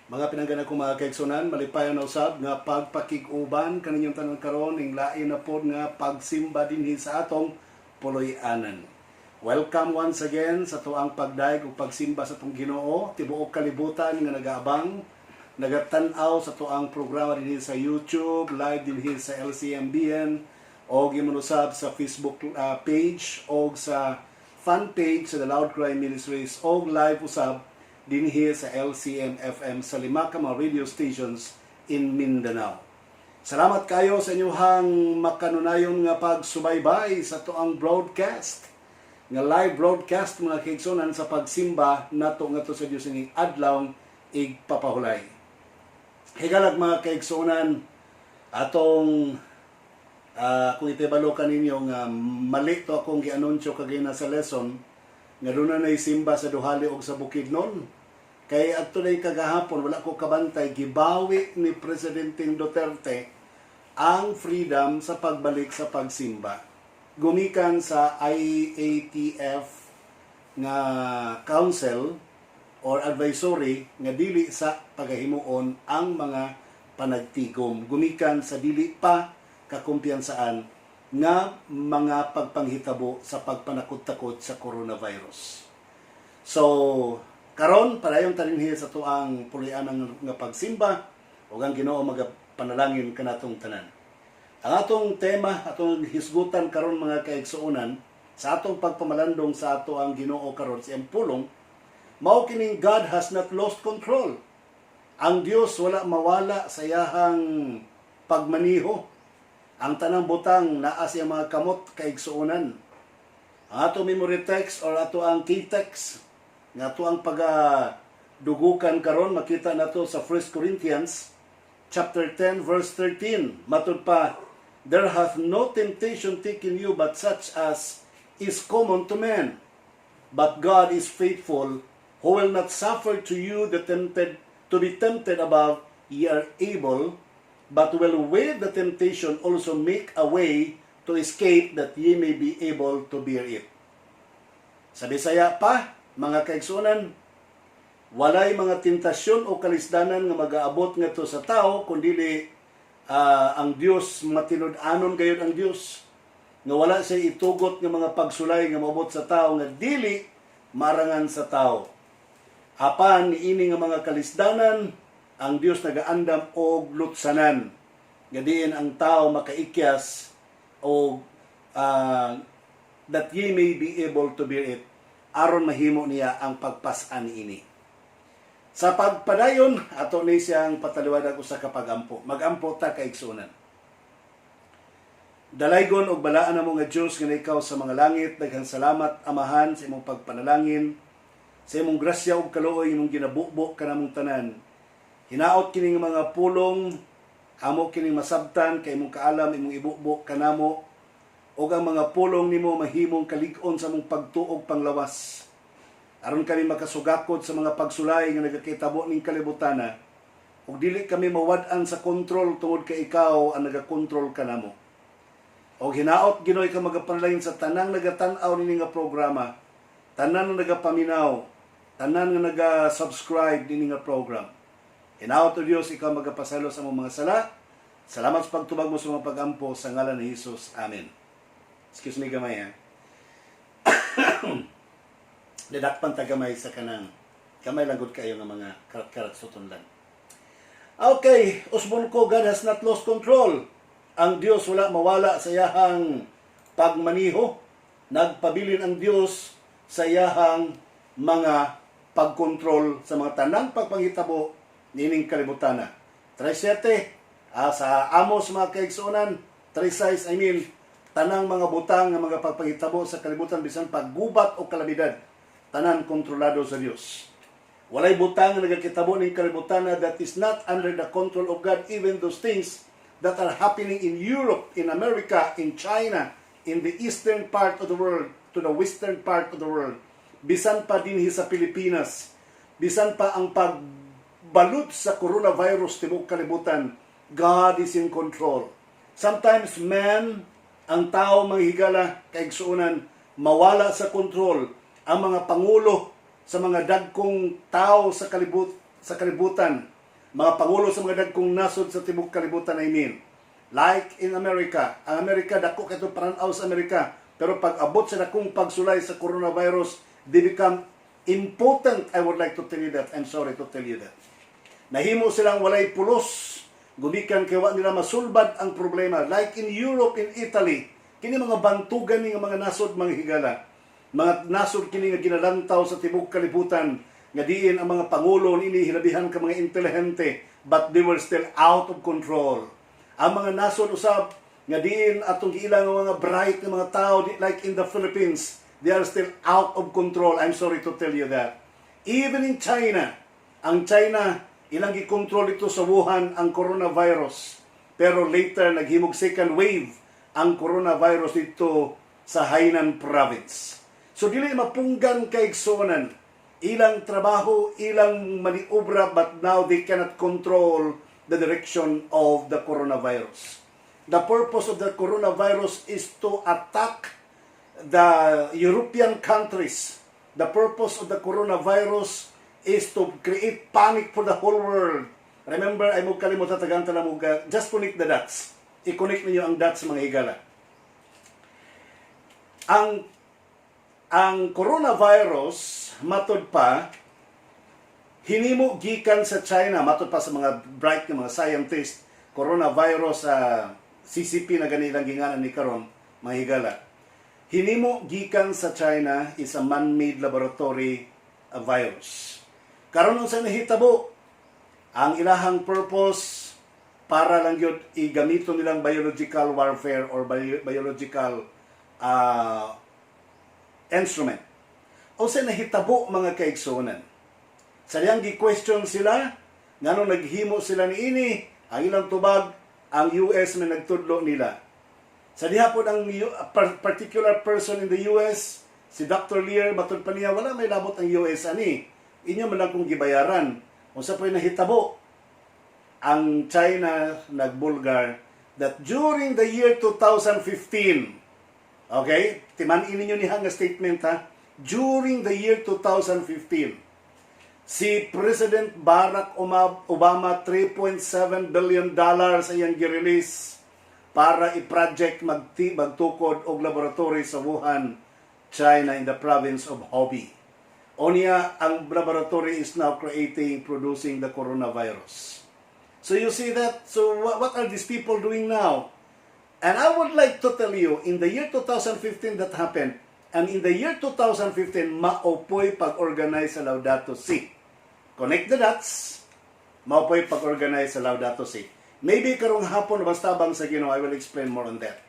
Mga pinangganan kong mga kaigsunan, malipayon na usab nga pagpakig-uban kaninyong tanan karon ning lain na pod nga pagsimba dinhi sa atong puloy-anan. Welcome once again sa tuang pagdaig ug pagsimba sa atong Ginoo, tibuok kalibutan nga nagaabang, nagatan-aw sa tuang programa dinhi sa YouTube, live dinhi sa LCMBN o gimanusab sa Facebook page o sa fan page sa The Loud Cry Ministries o live usab dinhi sa LCM-FM sa 5 ka mga radio stations in Mindanao. Salamat kayo sa inyong makanunayon nga pagsubaybay sa tuang broadcast, nga live broadcast mga kaigsunan sa pagsimba nato nga to sa Dios ning adlaw igpapahulay. Higalag mga kaigsunan, atong kung itibalo kaninyo nga mali to akong gi-anunsyo kagay na sa lesson nga doon na simba sa Duhali o sa Bukidnon. Kay adto na kagahapon, wala ko kabantay, gibawi ni Presidente Duterte ang freedom sa pagbalik sa pagsimba. Gumikan sa IATF nga council or advisory nga dili sa pagahimuon ang mga panagtigom. Gumikan sa dili pa kakumpiyansaan nga mga pagpanghitabo sa pagpanakot-takot sa coronavirus. So, karon padayong taninhi sa tuang puloy-anan nga pagsimba ug ang Ginoo magapanalangin kanatong tanan. Ang atong tema, atong hisgutan karon mga kaigsuonan sa atong pagpamalandong sa ato ang Ginoo karon sa pulong, mao kining God has not lost control. Ang Dios wala mawala sa iyahang pagmaniho. Ang tanang butang naa siya mga kamot kaigsuonan. Ang ato memory text or ato ang key text nga ato ang pagadugukan karon makita nato sa 1 Corinthians chapter 10 verse 13. Matud pa, there hath no temptation taken you but such as is common to men. But God is faithful, who will not suffer to you to be tempted above ye are able, but will with the temptation also make a way to escape that ye may be able to bear it. Sa Bisaya pa, mga kaigsunan, walay mga tentasyon o kalisdanan nga mag-aabot ngadto sa tao kundili ang Dios matinud-anon gayud ang Dios nga wala siya itugot nga mga pagsulay nga maabot sa tao nga dili marangan sa tao. Apan niini nga mga kalisdanan ang Dios nagaandam og lutsanan nga diin ang tao makaikyas o that ye may be able to bear it aron mahimo niya ang pagpas-an niini. Sa pagpadayon ato ni siyang pataliwadag usa ka pagampo. Magampo ta kaigsunan. Dalaygon og balaan namo nga Dios nga ikaw sa mga langit, daghang salamat Amahan sa imong pagpanalangin, sa imong grasya ug kaluoy imong ginabubo kanamong tanan. Hinaot kining mga pulong, amo kining masabtan kay imong kaalam imong ibubo kanamo, o ang mga pulong nimo mahimong kalig-on sa mong pagtuog panglawas. Aron kami makasugakod sa mga pagsulay nga nagakitabo ning kalibutana, ug dili kami mawad-an sa kontrol tungod kay ikaw ang nagakontrol kanamo. Og hinaot Ginoy ka magapanalangin sa tanang nagatan-aw nini nga programa, tanan nga nagapaminaw, tanan nga naga-subscribe nini nga program. Hinaot o Dios ikaw magapasalo sa mga sala. Salamat sa pagtubag mo sa mga pagampo sa ngalan ni Jesus. Amen. Excuse me gamay ha. Didakpan ta gamay sa kanang. Gamay lang gud kayo nga mga karat-karat suton lang. Okay, usbon ko, God has not lost control. Ang Dios wala mawala sa iyahang pagmaniho. Nagpabilin ang Dios sa iyahang mga pagkontrol sa mga tanang pagpanghitabo nining kalibutana. 3:7 sa Amos mga kaigsunan, 3:6 tanang mga butang nga mga pagpanghitabo sa kalibutan bisan paggubat o kalamidad, tanan kontrolado sa Dios. Walay butang nga nagakitabo ning kalibutan that is not under the control of God, even those things that are happening in Europe, in America, in China, in the eastern part of the world, to the western part of the world. Bisan pa dinhi sa Pilipinas, bisan pa ang pagbalud sa coronavirus tibuok kalibutan, God is in control. Sometimes man, ang tao manghigala kaigsuonan, mawala sa kontrol. Ang mga pangulo sa mga dagkong tao sa kalibutan, mga pangulo sa mga dagkong nasod sa tibok kalibutan, I mean. Like in America. Ang Amerika, dako kayo paranaw sa Amerika. Pero pag abot sa dakong pagsulay sa coronavirus, they become impotent. I would like to tell you that. I'm sorry to tell you that. Nahimo silang walay pulos. Gumikan kaya nila masulbad ang problema. Like in Europe, in Italy, kini mga bantugan ni mga nasod, mga higala. Mga nasod kini nga ginalantaw sa tibok kalibutan, nga diin ang mga pangulo nini hilabihan ka mga intelihente, but they were still out of control. Ang mga nasod usab nga diin atong giilang mga bright nga mga tao, like in the Philippines, they are still out of control. I'm sorry to tell you that. Even in China, ang China, ilang gikontrol ito sa Wuhan ang coronavirus. Pero later, naghimog second wave ang coronavirus dito sa Hainan province. So, dili mapunggan kay igsonan. Ilang trabaho, ilang maniobra, but now they cannot control the direction of the coronavirus. The purpose of the coronavirus is to attack the European countries. The purpose of the coronavirus is to create panic for the whole world. Remember, ay mo kalimutan tagang talamuga, just connect the dots. I-connect niyo ang dots, mga higala. Ang coronavirus, matod pa, hinimo gikan sa China, matod pa sa mga bright ng mga scientists, coronavirus, CCP na ganilang ginganan ni karon, mga higala. Hinimo gikan sa China is a man-made laboratory virus. Karon sa nahitabo, ang ilahang purpose para lang yun igamito nilang biological warfare or biological instrument. O sa nahitabo, mga kaigsunan. Sa niyang gi-question sila, ngano naghimo sila ni ini, ang ilang tubag, ang US na nagtudlo nila. Sa dihapon ang particular person in the US, si Dr. Lear, matod pa niya, wala may labot ang US ani. Inyo man lang kung gibayaran. O sa po'y nahitabo, ang China nagbulgar that during the year 2015, okay? Timanin ninyo ni hanga statement, ha? During the year 2015, si President Barack Obama $3.7 billion sa iyang gi-release para i-project magtukod og laboratory sa Wuhan, China, in the province of Hubei. Onya, ang laboratory is now producing the coronavirus. So you see that? So what are these people doing now? And I would like to tell you, in the year 2015 that happened, and in the year 2015, maopoy pag-organize sa Laudato Si. Connect the dots, maopoy pag-organize sa Laudato Si. Maybe karong hapon, basta bang sa Ginoo, I will explain more on that.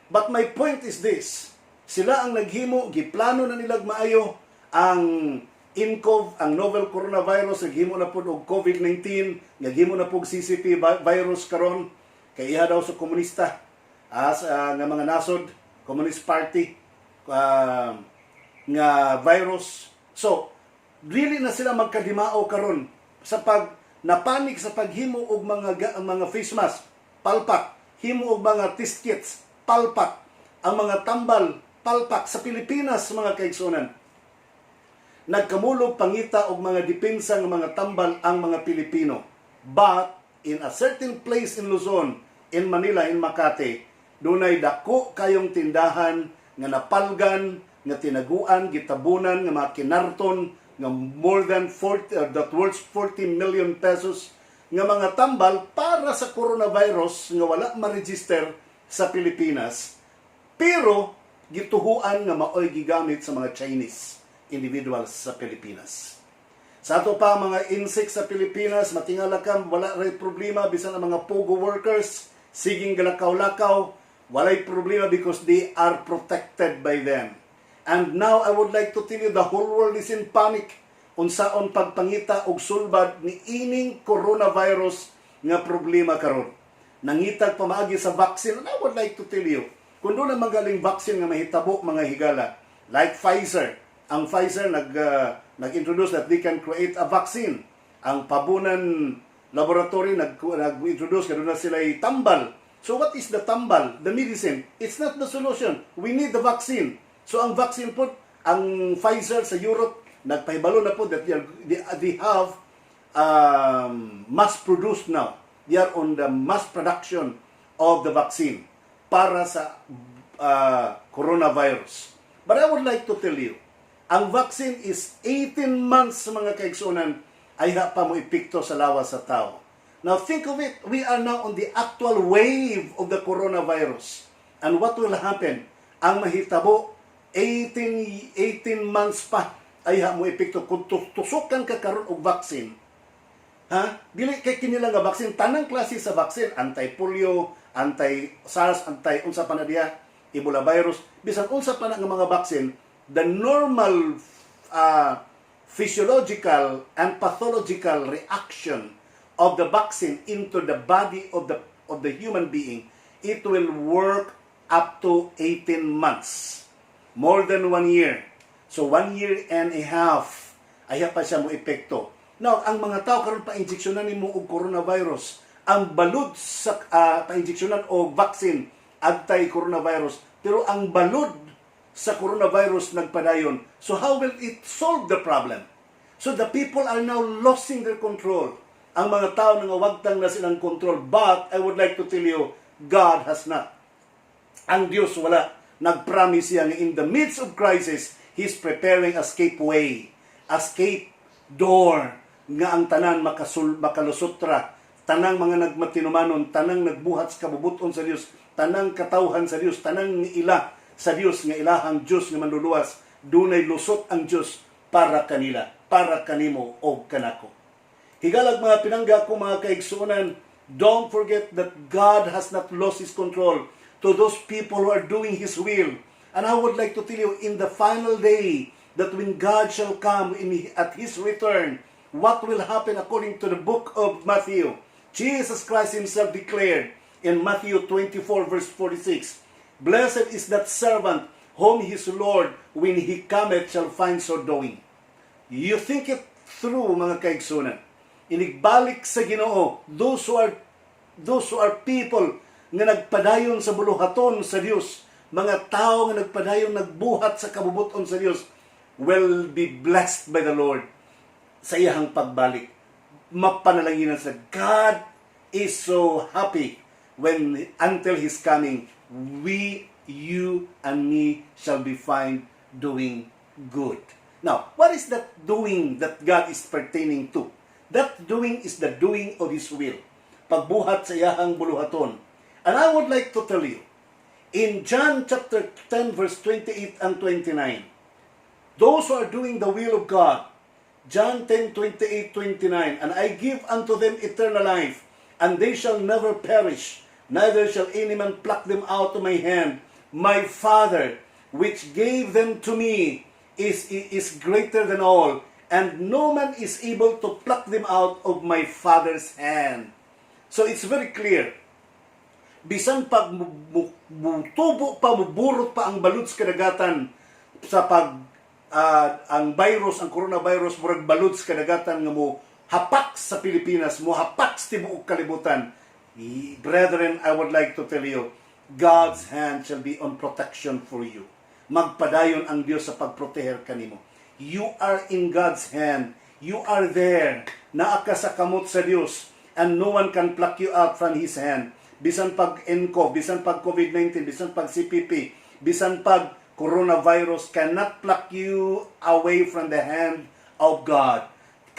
But my point is this, sila ang naghimo, giplano na nilag maayo, ang INCOV, ang novel coronavirus, naghimo na po og COVID-19, naghimo na po CCP virus karon, kay iha daw sa komunista, nga mga nasod, Communist Party, nga virus. So, really na sila magkadimao karon sa napanik sa paghimo og mga face mask, palpak, himo og mga test kits, palpak, ang mga tambal, palpak sa Pilipinas, mga kaigsunan. Nagkamulog pangita og mga depensa ng mga tambal ang mga Pilipino. But in a certain place in Luzon, in Manila, in Makati, dunay dako kayong tindahan nga napalgan, nga tinaguan, gitabunan, nga mga kinarton, nga more than 40, that worth 40 million pesos, nga mga tambal para sa coronavirus nga wala ma-register sa Pilipinas, pero gituhuan nga maoy gigamit sa mga Chinese individuals sa Pilipinas. Sa ato pa mga insects sa Pilipinas, matingala ka, wala ray problema, bisan ang mga pogo workers, siging galakaw-lakaw, walay problema because they are protected by them. And now I would like to tell you, the whole world is in panic unsaon pagpangita og sulbad ni ining coronavirus nga problema karon. Nangitag pamaagi sa vaccine, and I would like to tell you, kung doon ang magaling vaccine nga mahitabo, mga higala, like Pfizer, ang Pfizer nag-introduce that they can create a vaccine. Ang Pabunan Laboratory nag-introduce, kaya na sila tambal. So what is the tambal? The medicine. It's not the solution. We need the vaccine. So ang vaccine po, ang Pfizer sa Europe, nagpahibalo na po that they have mass produced now. They are on the mass production of the vaccine para sa coronavirus. But I would like to tell you, ang vaccine is 18 months mga kaigsunan ay pa mo epekto sa lawas sa tao. Now think of it, we are now on the actual wave of the coronavirus. And what will happen? Ang mahitabo, 18 months pa ay mo epekto. Kung tusukan ka karon og vaccine, dili kay kinila nga vaccine, tanang klase sa vaccine, anti-polio, anti-SARS, unsa pa na diya, Ebola virus, bisan unsa pa na nga mga vaccine, the normal physiological and pathological reaction of the vaccine into the body of the human being, it will work up to 18 months. More than 1 year. So 1 year and a half ay pa siya mo epekto. Now, ang mga tao karon pa-injeksyonan nimo og coronavirus, ang balod sa pa-injeksyonan og vaccine anti-coronavirus, pero ang balod sa coronavirus nagpadayon. So how will it solve the problem? So the people are now losing their control. Ang mga tao nga wagtang na silang control. But I would like to tell you, God has not. Ang Diyos wala. Nag-promise siya nga in the midst of crisis, He's preparing a escape way, a escape door, nga ang tanan makalusutra, tanang mga nagmatinumanon, tanang nagbuhat sa kabubuton sa Diyos, tanang katawhan sa Diyos, tanang ila sa Diyos, nga ilahang Diyos nga manluluwas, dunay lusot ang Diyos para kanila, para kanimo o kanako. Higalag mga pinangga ko mga kaigsunan, don't forget that God has not lost His control to those people who are doing His will. And I would like to tell you, in the final day, that when God shall come at His return, what will happen according to the book of Matthew? Jesus Christ Himself declared in Matthew 24 verse 46, Blessed is that servant whom his Lord, when He cometh, shall find so doing. You think it through, mga kaigsunan. Inigbalik sa Ginoo, those who are people nga nagpadayon sa buluhaton sa Dios, mga tao nga nagpadayon nagbuhat sa kabubuton sa Dios, will be blessed by the Lord sa iyang pagbalik. Mapanalanginan sa God is so happy when until His coming, we, you, and me shall be found doing good. Now, what is that doing that God is pertaining to? That doing is the doing of His will. Pagbuhat sa iyang buluhaton. And I would like to tell you, in John chapter 10 verse 28 and 29, those who are doing the will of God, John 10, 28, 29, and I give unto them eternal life, and they shall never perish, neither shall any man pluck them out of my hand. My Father, which gave them to me, is greater than all, and no man is able to pluck them out of my Father's hand. So it's very clear. Bisan pag mutubo pa, muburot pa ang balod sa kadagatan sa ang virus, ang coronavirus, murag balod sa kadagatan nga mo hapak sa Pilipinas, mo hapak sa tibuok kalibutan. Brethren, I would like to tell you, God's hand shall be on protection for you. Magpadayon ang Diyos sa pagproteher kanimo. You are in God's hand. You are there. Naa ka sa kamot sa Diyos, and no one can pluck you out from His hand. Bisan pag NCO, bisan pag COVID-19, bisan pag CPP, bisan pag coronavirus cannot pluck you away from the hand of God.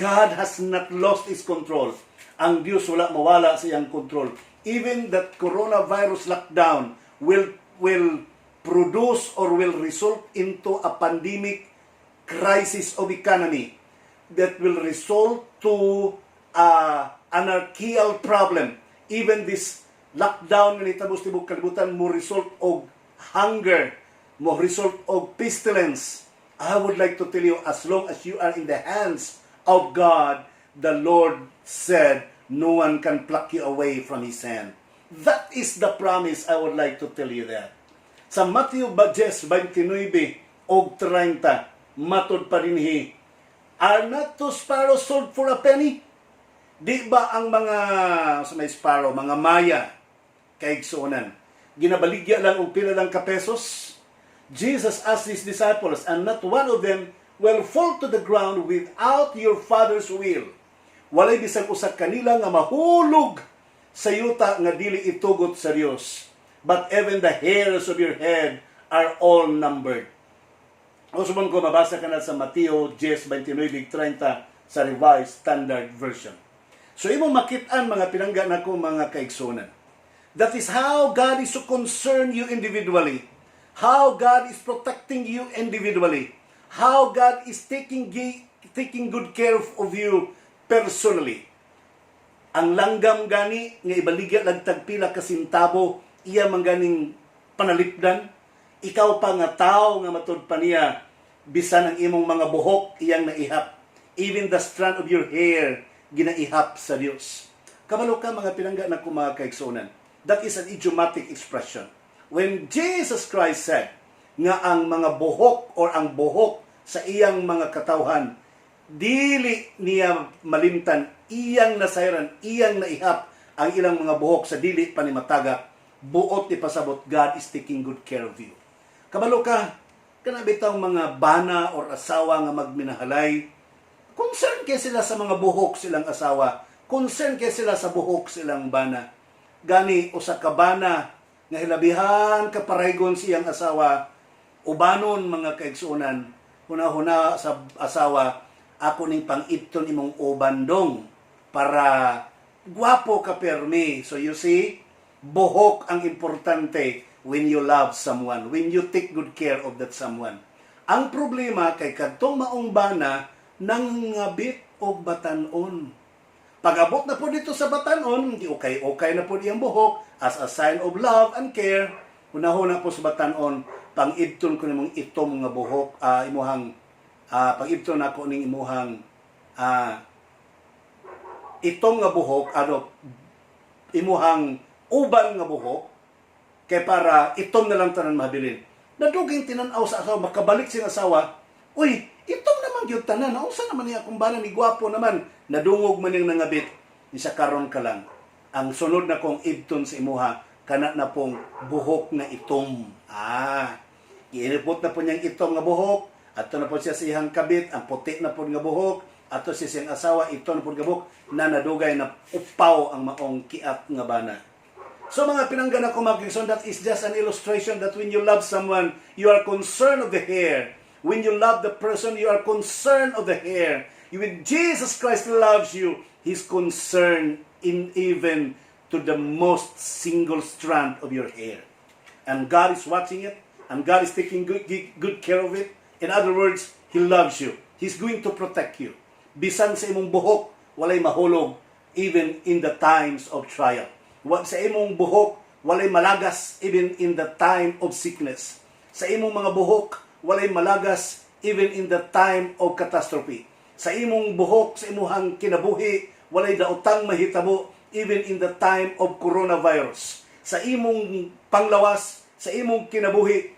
God has not lost His control. Ang Diyos wala mawala sa iyang control. Even that coronavirus lockdown will produce or will result into a pandemic crisis of economy that will result to anarchical problem. Even this lockdown nga nitabos tibok kalibutan mo result og hunger, mo result og pestilence. I would like to tell you, as long as you are in the hands of God, the Lord said, no one can pluck you away from His hand. That is the promise I would like to tell you that. Sa Matthew 10:29 og 30, matod pa rinhi, are not two sparrows sold for a penny? Di ba ang mga sa may sparrow, mga maya, kaigsuonan, ginabaligya lang og pila lang ka pesos? Jesus asked His disciples, and not one of them will fall to the ground without your Father's will. Walay bisag usa kanila nga mahulog sa yuta nga dili itugot sa Dios. But even the hairs of your head are all numbered. Usubon ko, mabasa ka na sa Mateo 10:29-30 sa Revised Standard Version. So imong makit-an mga pinangga nako mga kaigsunan. That is how God is so concerned you individually. How God is protecting you individually. How God is taking good care of you personally. Ang langgam gani nga ibaligya lagtagpila ka sintabo, iya man ganing panalipdan. Ikaw pa nga tao nga matud pa niya, bisan ang imong mga buhok iyang naihap. Even the strand of your hair ginaihap sa Dios. Kabalo ka mga pinangga na mga kaigsunan. That is an idiomatic expression. When Jesus Christ said nga ang mga buhok or ang buhok sa iyang mga katawhan, dili niya malimtan, iyang nasayran, iyang naihap ang ilang mga buhok sa dili pa ni mataga, buot ni pasabot, God is taking good care of you. Kabalo ka, kanabitang mga bana or asawa nga magminahalay, concern kay sila sa mga buhok silang asawa, concern kay sila sa buhok silang bana. Gani, usa ka bana nga hilabihan kaparaygon siyang asawa, ubanon mga kaigsunan, huna-huna sa asawa, ako ning pang-ibton imong ubandong para guwapo ka permi. So you see, buhok ang importante when you love someone, when you take good care of that someone. Ang problema kay kadtong maong bana nangabit og batanon. Pag-abot na po dito sa batanon, okay na po iyang buhok as a sign of love and care. Hunahuna po sa batanon, pang-ibton ko nimong itom nga buhok, pag-ibton ako ning imuhang itom nga buhok, imuhang uban nga buhok, kay para itom na lang tanan mabilin. Naduging tinanaw sa asawa, makabalik siyang asawa, uy, itong naman gyud tanan, nausa naman niya kung bana ni gwapo naman, nadungog man yung nangabit, isa karon ka lang. Ang sunod na kong ibton sa imuha, kana na pong buhok na itom. Iinipot na po niyang itom nga buhok, ato na po siya sa ihang kabit, ang puti na po nga buhok, ato siya siyang asawa, ito na po nga buhok, na nadugay na upaw ang maong kiat nga bana. So mga pinanggan ako magkingson, that is just an illustration that when you love someone, you are concerned of the hair. When you love the person, you are concerned of the hair. When Jesus Christ loves you, He's concerned in even to the most single strand of your hair. And God is watching it, and God is taking good care of it. In other words, He loves you. He's going to protect you. Bisan sa imong buhok, walay mahulog, even in the times of trial. Sa imong buhok, walay malagas, even in the time of sickness. Sa imong mga buhok, walay malagas, even in the time of catastrophe. Sa imong buhok, sa imong kinabuhi, walay daotang mahitabo, even in the time of coronavirus. Sa imong panglawas, sa imong kinabuhi,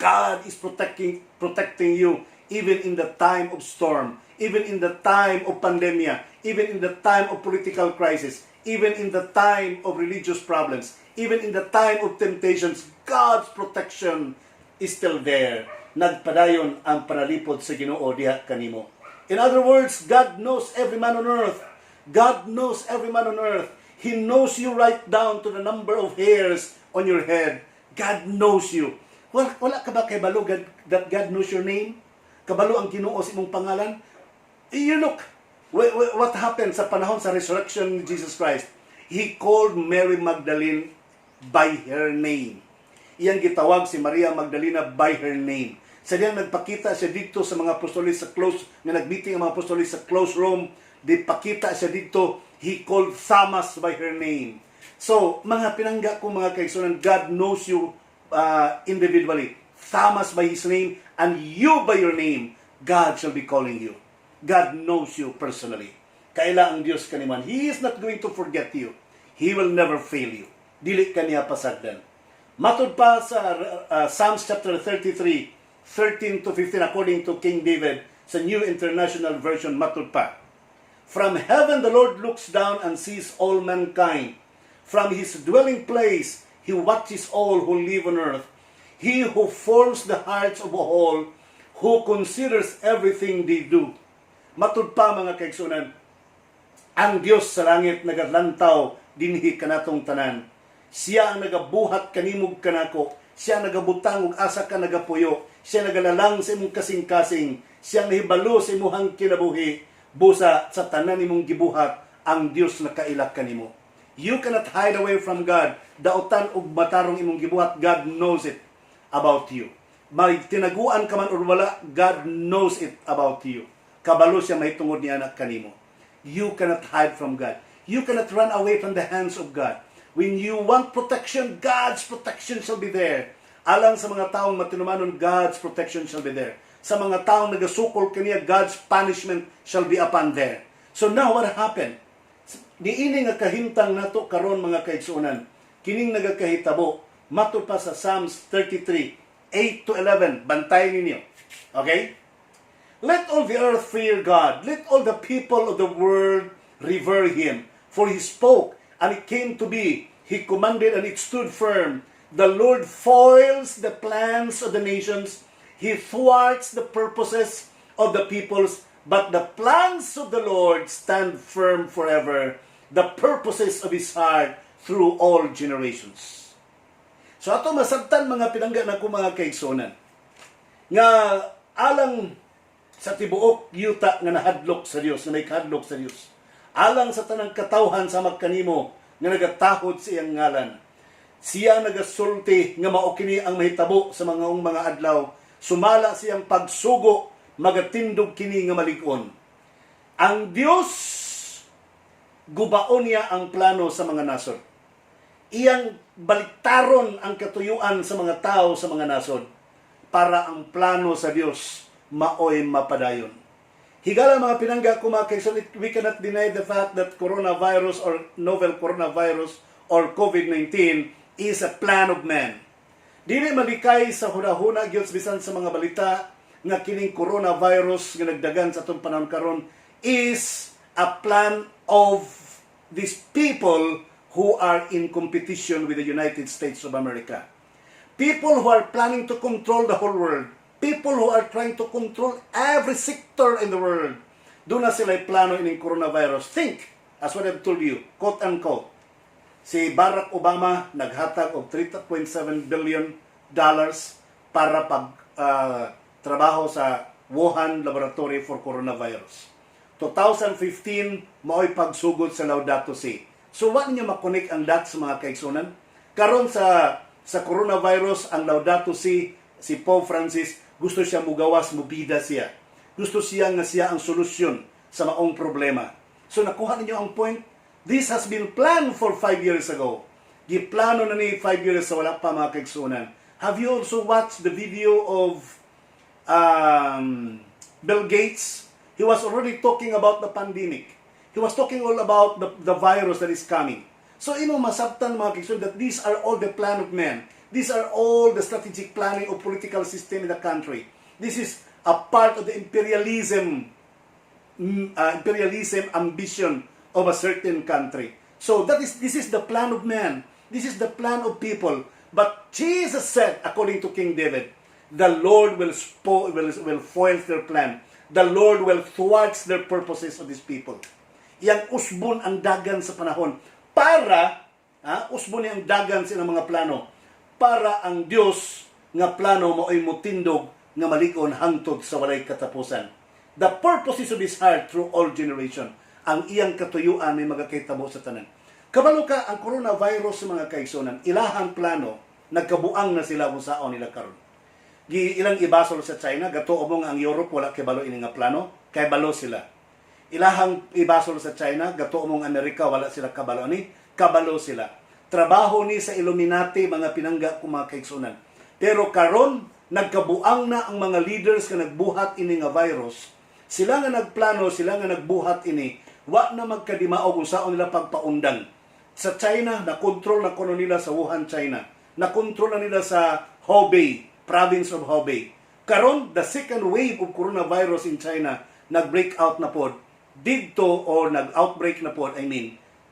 God is protecting you, even in the time of storm, even in the time of pandemia, even in the time of political crisis, even in the time of religious problems, even in the time of temptations. God's protection is still there. Nagpadayon ang panalipod sa Ginoo diha kanimo. In other words, God knows every man on earth. God knows every man on earth. He knows you right down to the number of hairs on your head. God knows you. Wala ka ba kay balo that God knows your name? Kabalo ang Ginoo sa imong pangalan? You look, what happened sa panahon sa resurrection ni Jesus Christ? He called Mary Magdalene by her name. Iyang gitawag si Maria Magdalena by her name. Sa diyang nagpakita siya dito sa mga apostolis sa close, na nagmeeting ang mga apostolis sa close room, di pakita siya dito, he called Thomas by her name. So, mga pinangga ko mga kaigsunan, God knows you individually. Thomas by his name, and you by your name, God shall be calling you. God knows you personally. Kaila ang Diyos kaniman. He is not going to forget you. He will never fail you. Dili kaniya pasagdan. Matod pa sa Psalms chapter 33, 13 to 15, according to King David, sa New International Version, matod pa. From heaven the Lord looks down and sees all mankind. From His dwelling place, He watches all who live on earth. He who forms the hearts of all, who considers everything they do. Matud pa mga kaigsunan, Ang Dios sa langit nagalantaw dinhi kanatong tanan. Siya ang nagabuhat kanimog kanako. Siya ang nagabutang ug asa ka nagapuyo. Siya nagalalang sa imong kasing-kasing. Siya ang nahibalo sa imong kinabuhi. Busa sa tanan nimong gibuhat, ang Dios nakailak kanimo. You cannot hide away from God. Dautan ug matarong imong gibuhat, God knows it about you. May tinaguan ka man or wala, God knows it about you. Kabalo siya mahitungod ni anak kanimo. You cannot hide from God. You cannot run away from the hands of God. When you want protection, God's protection shall be there. Alang sa mga taong matinumanon, God's protection shall be there. Sa mga taong nagasukol kaniya, God's punishment shall be upon there. So now what happened? Niini nga kahimtang nato karon mga kaigsuonan. Kining nagakahitabo matud pa sa Psalms 33, 8 to 11. Bantayan ninyo. Okay? Let all the earth fear God. Let all the people of the world revere Him. For He spoke, and it came to be. He commanded, and it stood firm. The Lord foils the plans of the nations. He thwarts the purposes of the peoples. But the plans of the Lord stand firm forever. The purposes of His heart through all generations. So ato masabtan mga pinangga na ko mga kaigsonan. Nga alang sa tibuok yuta nga nahadlok sa Dios, nga may kahadlok sa Dios. Alang sa tanang katawhan sa magkanimo nga nagatahod sa iyang ngalan. Siya nagasulti nga mao kini ang mahitabo sa mga adlaw. Sumala siyang pagsugo, magatindog kini nga malig-on. Ang Dios gubaon niya ang plano sa mga nasod. Iyang baliktaron ang katuyuan sa mga tao sa mga nasod para ang plano sa Dios maoy mapadayon. Higala mga pinangga ko mga kaigsoon, we cannot deny the fact that coronavirus or novel coronavirus or COVID-19 is a plan of man. Dili malikay sa hunahuna gyud bisan sa mga balita nga kining coronavirus nga nagdagan sa atong panahon karon is a plan of these people who are in competition with the United States of America. People who are planning to control the whole world. People who are trying to control every sector in the world. Doon na sila plano ining coronavirus. Think, as what I've told you, quote unquote, si Barack Obama naghatag og $3.7 billion para trabaho sa Wuhan Laboratory for Coronavirus. 2015, mao'y pagsugod sa Laudato Si. So, what ninyo makonek ang dots mga kaigsunan? Karon sa coronavirus, ang Laudato Si Pope Francis, gusto siya mugawas, mubida siya. Gusto siya nga siya ang solusyon sa maong problema. So, nakuha ninyo ang point? This has been planned for 5 years ago. Giplano na ni 5 years sa wala pa mga kaigsunan. Have you also watched the video of Bill Gates? He was already talking about the pandemic. He was talking all about the virus that is coming. So, masabtan mga kaigsunan that these are all the plan of man. These are all the strategic planning of political system in the country. This is a part of the imperialism ambition of a certain country. So this is the plan of man. This is the plan of people. But Jesus said, according to King David, the Lord will foil their plan. The Lord will thwart their purposes of these people. Yang usbon ang dagan sa panahon para usbon ang dagan sa mga plano para ang Dios nga plano mao'y mutindog nga malig-on hangtod sa walay katapusan. The purposes of His heart through all generation. Ang iyang katuyuan may magakahitabo sa tanan. Kabalo ka ang coronavirus sa mga kaigsunan, ilahang plano, nagkabuang na sila kung saan nila karon. Ilang ibasol sa China, gato mo nga ang Europe wala kay balo ini nga plano, kay balo sila. Ilahang ibasol sa China, gato mo nga Amerika wala sila kabalo ni, kabalo sila. Trabaho ni sa Illuminati mga pinangga ko mga kaigsunan. Pero karon nagkabuang na ang mga leaders nga nagbuhat ini nga virus. Sila nga nagplano, sila nga nagbuhat ini, wa na magkadimao kung saan nila pagpaundang. Sa China, nakontrol na kuno nila sa Wuhan, China. Nakontrol na nila sa Hubei, province of Hubei. Karon, the second wave of coronavirus in China, nag-break out na pod dito, or nag-outbreak na pod,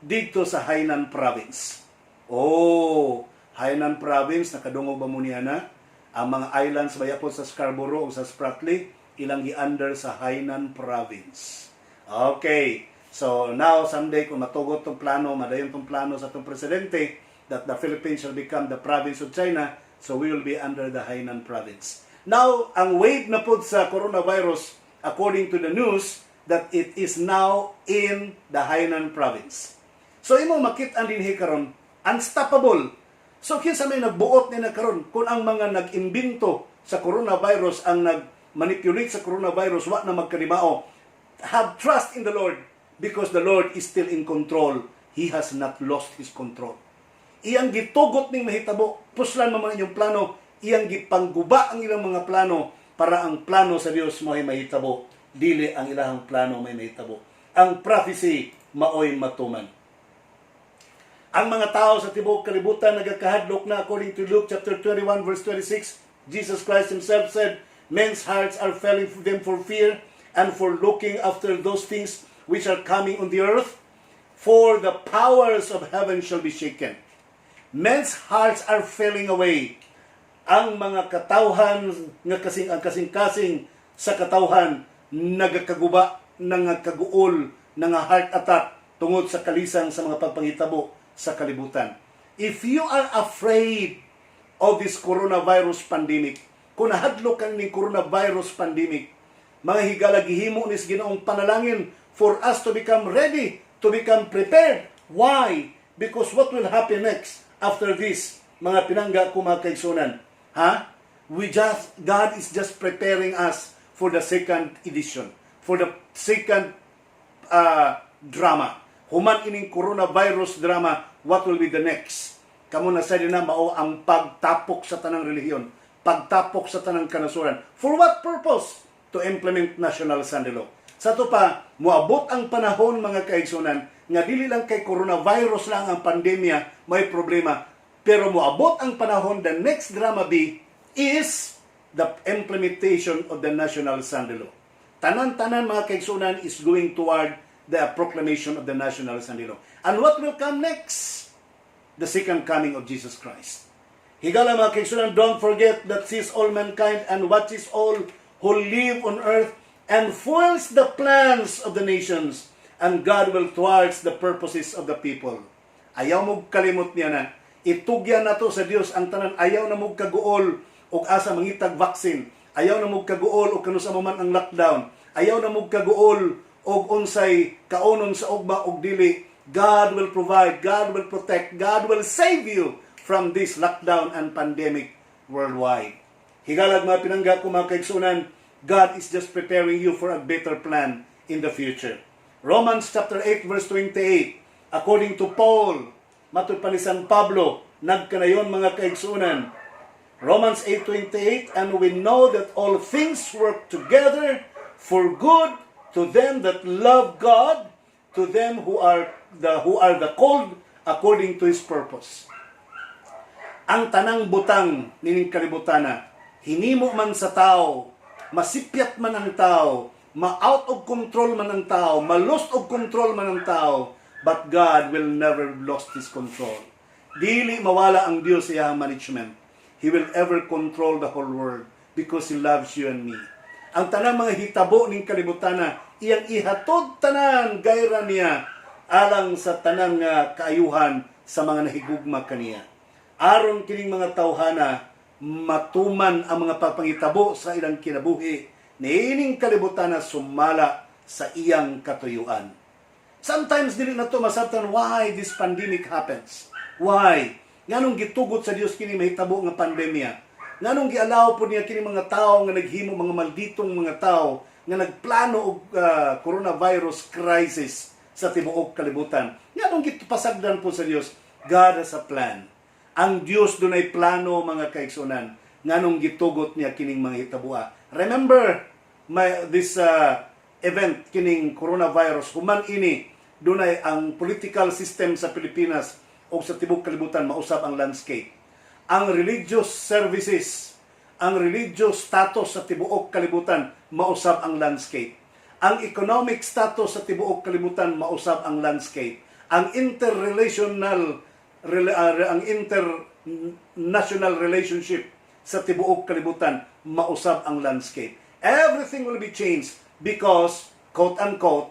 dito sa Hainan province. Oh, Hainan province, nakadungog ba mo niya na? Ang mga islands bayapon sa Scarborough o sa Spratly, ilang i-under sa Hainan province. Okay. So now, someday, kung matugot itong plano, madayon itong plano sa itong presidente, that the Philippines shall become the province of China, so we will be under the Hainan province. Now, ang wave na po sa coronavirus, according to the news, that it is now in the Hainan province. So, imo makit-an din karon, unstoppable. So, kinsa may nagbuot ni na karon, kung ang mga nag-imbento sa coronavirus, ang nag-manipulate sa coronavirus, wa na magkanimao, have trust in the Lord, because the Lord is still in control. He has not lost His control. Iyang gitugot ning mahitabo, puslan mo mga inyong plano, iyang gipangguba ang ilang mga plano para ang plano sa Dios mo'y mahitabo, dili ang ilang plano may mahitabo. Ang prophecy maoy matuman. Ang mga tao sa tibuok kalibutan nagakahadlok na according to Luke chapter 21 verse 26. Jesus Christ Himself said, men's hearts are failing them for fear and for looking after those things which are coming on the earth, for the powers of heaven shall be shaken. Men's hearts are failing away. Ang mga katawhan nga kasing-kasing sa katawhan nagakaguba, nangakaguol, heart attack tungod sa kalisang sa mga pagpangitabo sa kalibutan. If you are afraid of this coronavirus pandemic, kung nahadlok ka ng coronavirus pandemic, mga higala gihimo nis Ginoong panalangin for us to become ready, to become prepared. Why? Because what will happen next after this, mga pinangga ko mga kaigsunan? God is just preparing us for the second edition, for the second drama. Human ining coronavirus drama, what will be the next? Kamo na sa na mao ang pagtapok sa tanang relihiyon, pagtapok sa tanang kanasuran. For what purpose? To implement national Sunday law. Sa to pa, muabot ang panahon mga kaigsunan, nga dili lang kay coronavirus lang ang pandemya, may problema. Pero muabot ang panahon, the next drama B is the implementation of the national Sunday law. Tanan-tanan mga kaigsunan is going toward the proclamation of the national Sunday law. And what will come next? The second coming of Jesus Christ. Higala mga kaigsunan, don't forget that sees all mankind and watches all who live on earth and foils the plans of the nations, and God will thwart the purposes of the people. Ayaw mo kalimot niya na, itugyan na to sa Dios ang tanan, ayaw na mo kaguol o asa mangitag vaccine, ayaw na mo kaguol o kanusa man ang lockdown, ayaw na mo kaguol o unsay kaunon sa ugma og dili. God will provide, God will protect, God will save you from this lockdown and pandemic worldwide. Higalag mga pinangga ko mga kaigsunan, God is just preparing you for a better plan in the future. Romans chapter 8 verse 28, according to Paul, matud pa ni San Pablo, nagkanayon mga kaigsunan. Romans 8:28, and we know that all things work together for good to them that love God, to them who are the called according to His purpose. Ang tanang butang nining kalibutana, hinimo man sa tao, masipyat man ang tao, ma-out of control man ang tao, ma-lost of control man ang tao, but God will never lost His control. Dili mawala ang Dios sa iyang management. He will ever control the whole world because He loves you and me. Ang tanang mga hitabo ning kalibutana, iyang ihatod tanan gayra niya alang sa tanang kaayuhan sa mga nahigugma kaniya. Aron kining mga tawhana matuman ang mga pagpangitabo sa ilang kinabuhi, niining kalibutan na sumala sa iyang katuyuan. Sometimes dili na to masabtan why this pandemic happens. Why? Nganong gitugot sa Dios kini mahitabo nga pandemya? Nganong gialaw po niya kini mga tao nga naghimo, mga malditong mga tao nga nagplano og coronavirus crisis sa tibuok kalibutan? Nganong gitupasagdan po sa Dios? God has a plan. Ang Dios dunay plano mga kaigsunan, nganong gitugot niya kining mga hitabua. Remember this event kining coronavirus, human ini dunay ang political system sa Pilipinas o sa tibuok kalibutan mausab ang landscape. Ang religious services, ang religious status sa tibuok kalibutan mausab ang landscape. Ang economic status sa tibuok kalibutan mausab ang landscape. Ang international relationship sa tibuok kalibutan mausab ang landscape. Everything will be changed because, quote-unquote,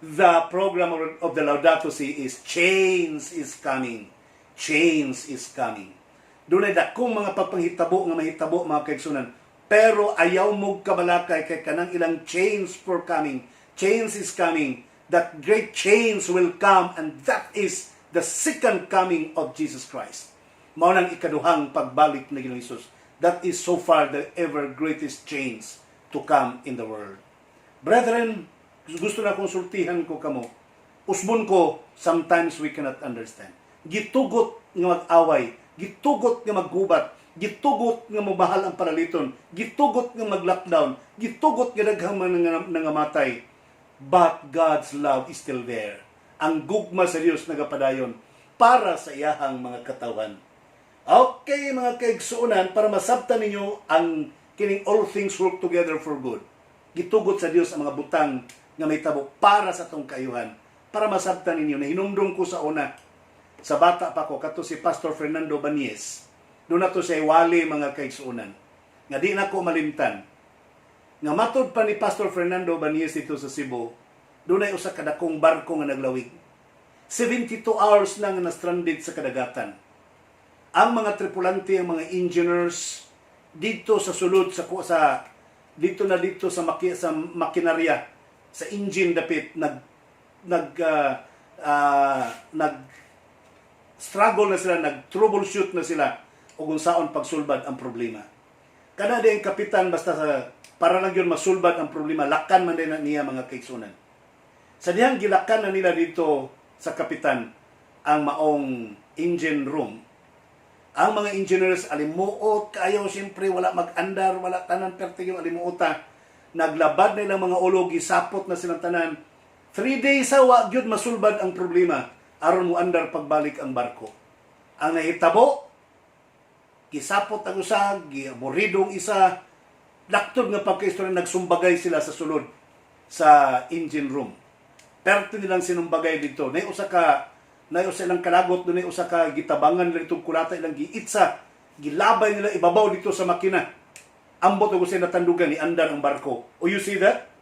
The program of the Laudato Si is change is coming. Change is coming. Doon ay dakong mga papanghitabo nga mahitabo mga kaigsunan. Pero ayaw mo kabalakay kay kanang ilang change for coming. Change is coming. That great change will come, and that is the second coming of Jesus Christ. Mao nang ikaduhang pagbalik ni Ginoong Hesus. That is so far the ever greatest change to come in the world. Brethren, gusto na konsultihan ko kamo. Usbon ko, sometimes we cannot understand. Gitugot nga mag-away, gitugot nga maggubat, gitugot nga mabahal ang paraliton, gitugot nga mag-lockdown, gitugot nga daghang nangamatay. But God's love is still there. Ang gugma sa Dios nagapadayon para sa iyahang mga katawan. Okay, mga kaigsuunan, para masabtan ninyo ang kining all things work together for good. Gitugot sa Dios ang mga butang nga may tabo para sa tong kaayuhan. Para masabtan ninyo, na hinumdum ko sa una, sa bata pa ko, kato si Pastor Fernando Banies. Doon na to siya wali mga kaigsuunan. Nga di na ko malimtan. Nga matod pa ni Pastor Fernando Banies dito sa Cebu, doon ay usa kadakong barko nga naglawig. 72 hours lang na stranded sa kadagatan. Ang mga tripulante, ang mga engineers, dito sa sulod, dito sa makinarya, sa engine dapit, struggle na sila, nag-troubleshoot na sila o kung saan pagsulbad ang problema. Kada din kapitan, basta para lang yun masulbad ang problema, lakan man din niya mga kaigsunan. Sa diyang gilakan na nila dito sa kapitan ang maong engine room. Ang mga engineers, alimuot kayo, siyempre wala mag-andar, wala tanan pertigyo, alimuota. Naglabad na ilang mga ulog, isapot na silang tanan. 3 days sa gyud masulbad ang problema, aron mo andar pagbalik ang barko. Ang nahitabo, kisapot ang usa, giaburidong isa, laktod nga pagkaistorya, nagsumbagay sila sa sulod sa engine room. Perto nilang sinumbagay dito. Nay usa ilang kalagot, nay usa ka gitabangan nila itong kulata, ilang giitsa, gilabay nila ibabaw dito sa makina. Ambot o gusto natandugan ni andar ang barko. O you see that?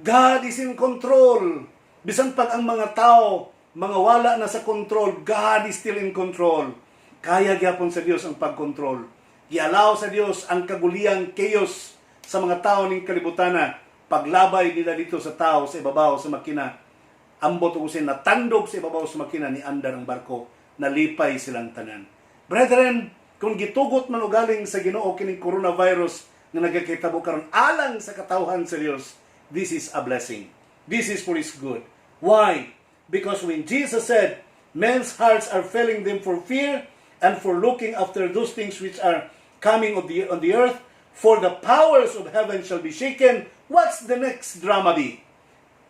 God is in control. Bisan pag ang mga tao, mga wala na sa control, God is still in control. Kaya gyapon sa Dios ang pagkontrol. Gialaw sa Dios ang kaguliyang chaos sa mga tao ning kalibutana. Paglabay nila dito sa tao, sa ibabaw, sa makina. Ambot o gusto natandog sa ibabaw sa makina ni andar ang barko. Nalipay silang tanan. Brethren, kung gitugot man o galing sa Ginoo kining coronavirus na nagakitabo karon alang sa katawhan sa Dios, this is a blessing. This is for His good. Why? Because when Jesus said, men's hearts are failing them for fear and for looking after those things which are coming on the earth, for the powers of heaven shall be shaken. What's the next drama be?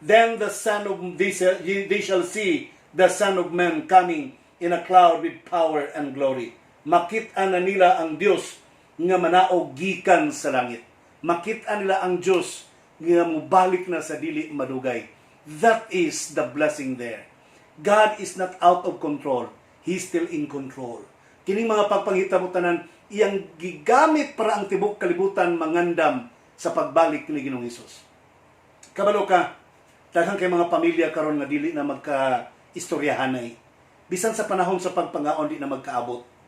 Then they shall see the Son of Man coming in a cloud with power and glory. Makita na nila ang Dios nga manaog gikan sa langit. Makita nila ang Dios nga mubalik na sa dili madugay. That is the blessing there. God is not out of control. He's still in control. Kining mga pagpanghitabo-tanan, iyang gigamit para ang tibok kalibutan mangandam sa pagbalik ni Ginoong Hesus. Kabalo ka, daghang kay mga pamilya karon nga dili na magka-istoryahanay. Bisan sa panahon sa pagpangaon di na magkaabot.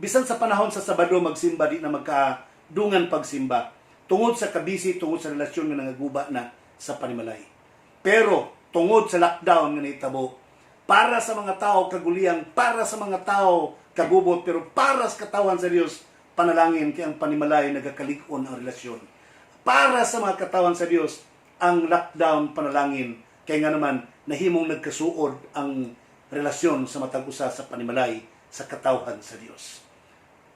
Bisan sa panahon sa Sabado magsimba, di na magkadungan pagsimba. Tungod sa kabisi, tungod sa relasyon nga nangaguba na sa panimalay. Pero, tungod sa lockdown nga naitabo, para sa mga tao kaguliyang, para sa mga tao kagubot, pero para sa katawan sa Dios, panalangin kay ang panimalay nagakalig-on ang relasyon. Para sa mga katawan sa Dios, ang lockdown panalangin, kay nga naman nahimong nagkasuod ang relasyon sa matag usa sa panimalay sa katawhan sa Dios.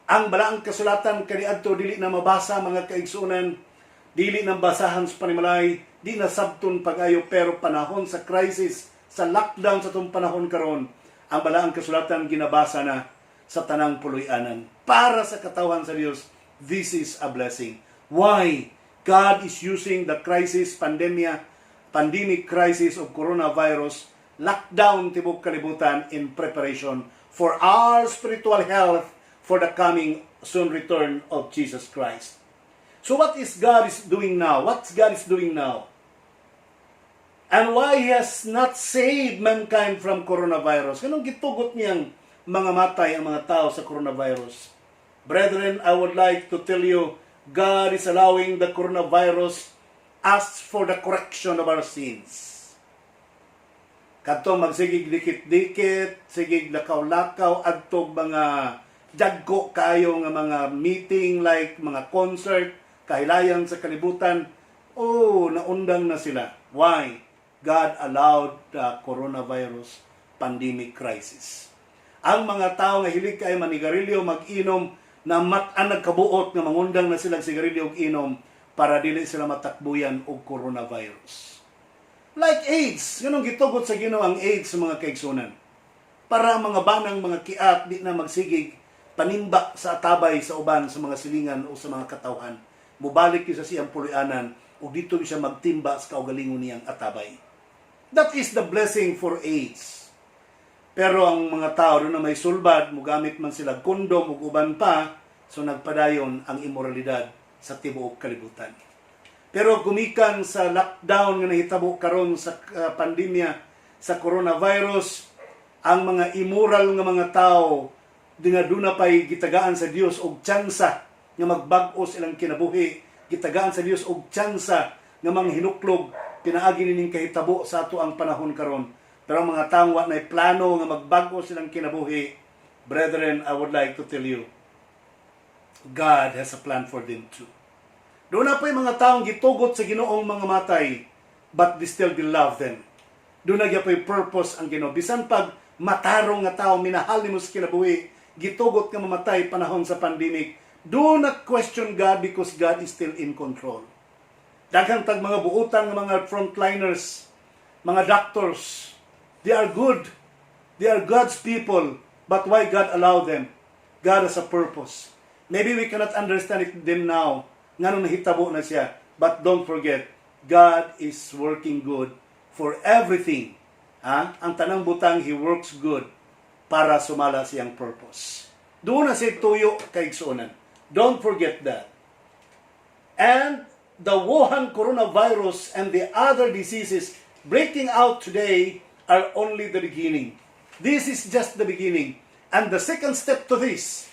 Ang balaang kasulatan kaniadto dili na mabasa mga kaigsunan, dili na basahan sa panimalay, di na sabton pag-ayo, pero panahon sa crisis, sa lockdown sa itong panahon karon, ang balaang kasulatan ginabasa na sa tanang puloy-anan. Para sa katawhan sa Dios, this is a blessing. Why? God is using the pandemic crisis of coronavirus, lockdown tibok kalibutan in preparation for our spiritual health for the coming soon return of Jesus Christ. So what is God is doing now? What God is doing now? And why He has not saved mankind from coronavirus? Kanong gitugot niyang mga matay ang mga tao sa coronavirus? Brethren, I would like to tell you, God is allowing the coronavirus us for the correction of our sins. Kadto magsigig dikit-dikit, sigig lakaw-lakaw, adtog mga dagko kayo nga mga meeting like mga concert, kahilayan sa kalibutan. Oh, naundang na sila. Why? God allowed the coronavirus pandemic crisis. Ang mga tao nga hilig kay manigarilyo, mag-inom, na matan nagkabuot nga mangundang na silang sigarilyo ug inom para dili sila matakbuyan og coronavirus. Like AIDS, ganun gitugot sa Ginoo ang AIDS sa mga kaigsunan. Para ang mga banang mga kiat di na magsigig panimba sa atabay sa uban sa mga silingan o sa mga katawhan. Mubalik sa siyang pulianan o dito siya magtimba sa kaugalingon niyang atabay. That is the blessing for AIDS. Pero ang mga tao doon na may sulbad, mugamit man sila kondom o uban pa, so nagpadayon ang immoralidad sa tibuok kalibutan. Pero gumikan sa lockdown nga nahitabo karon sa pandemya sa coronavirus, ang mga immoral nga mga tao dinaduna pay gitagaan sa Dios og tsansa nga magbag-o silang kinabuhi, gitagaan sa Dios og tsansa nga manghinuklog pinaagi nining kahitabo sa ato ang panahon karon. Pero ang mga tao wa nay plano nga magbag-o silang kinabuhi, brethren, I would like to tell you, God has a plan for them too. Doon na po yung mga taong gitugot sa Ginoong mga matay, but they still love them. Doon na po yung purpose ang Ginoo. Bisan pag matarong nga tao, minahal ni mo sa kinabuhi, gitugot nga mamatay panahon sa pandemic, do not question God because God is still in control. Daghang tag mga buutan ng mga frontliners, mga doctors, they are good. They are God's people. But why God allow them? God has a purpose. Maybe we cannot understand it them now. Nga nahitabo na siya. But don't forget, God is working good for everything. Ang tanang butang, He works good para sumala siyang purpose. Doon na siya tuyo kaigsunan. Don't forget that. And the Wuhan coronavirus and the other diseases breaking out today are only the beginning. This is just the beginning. And the second step to this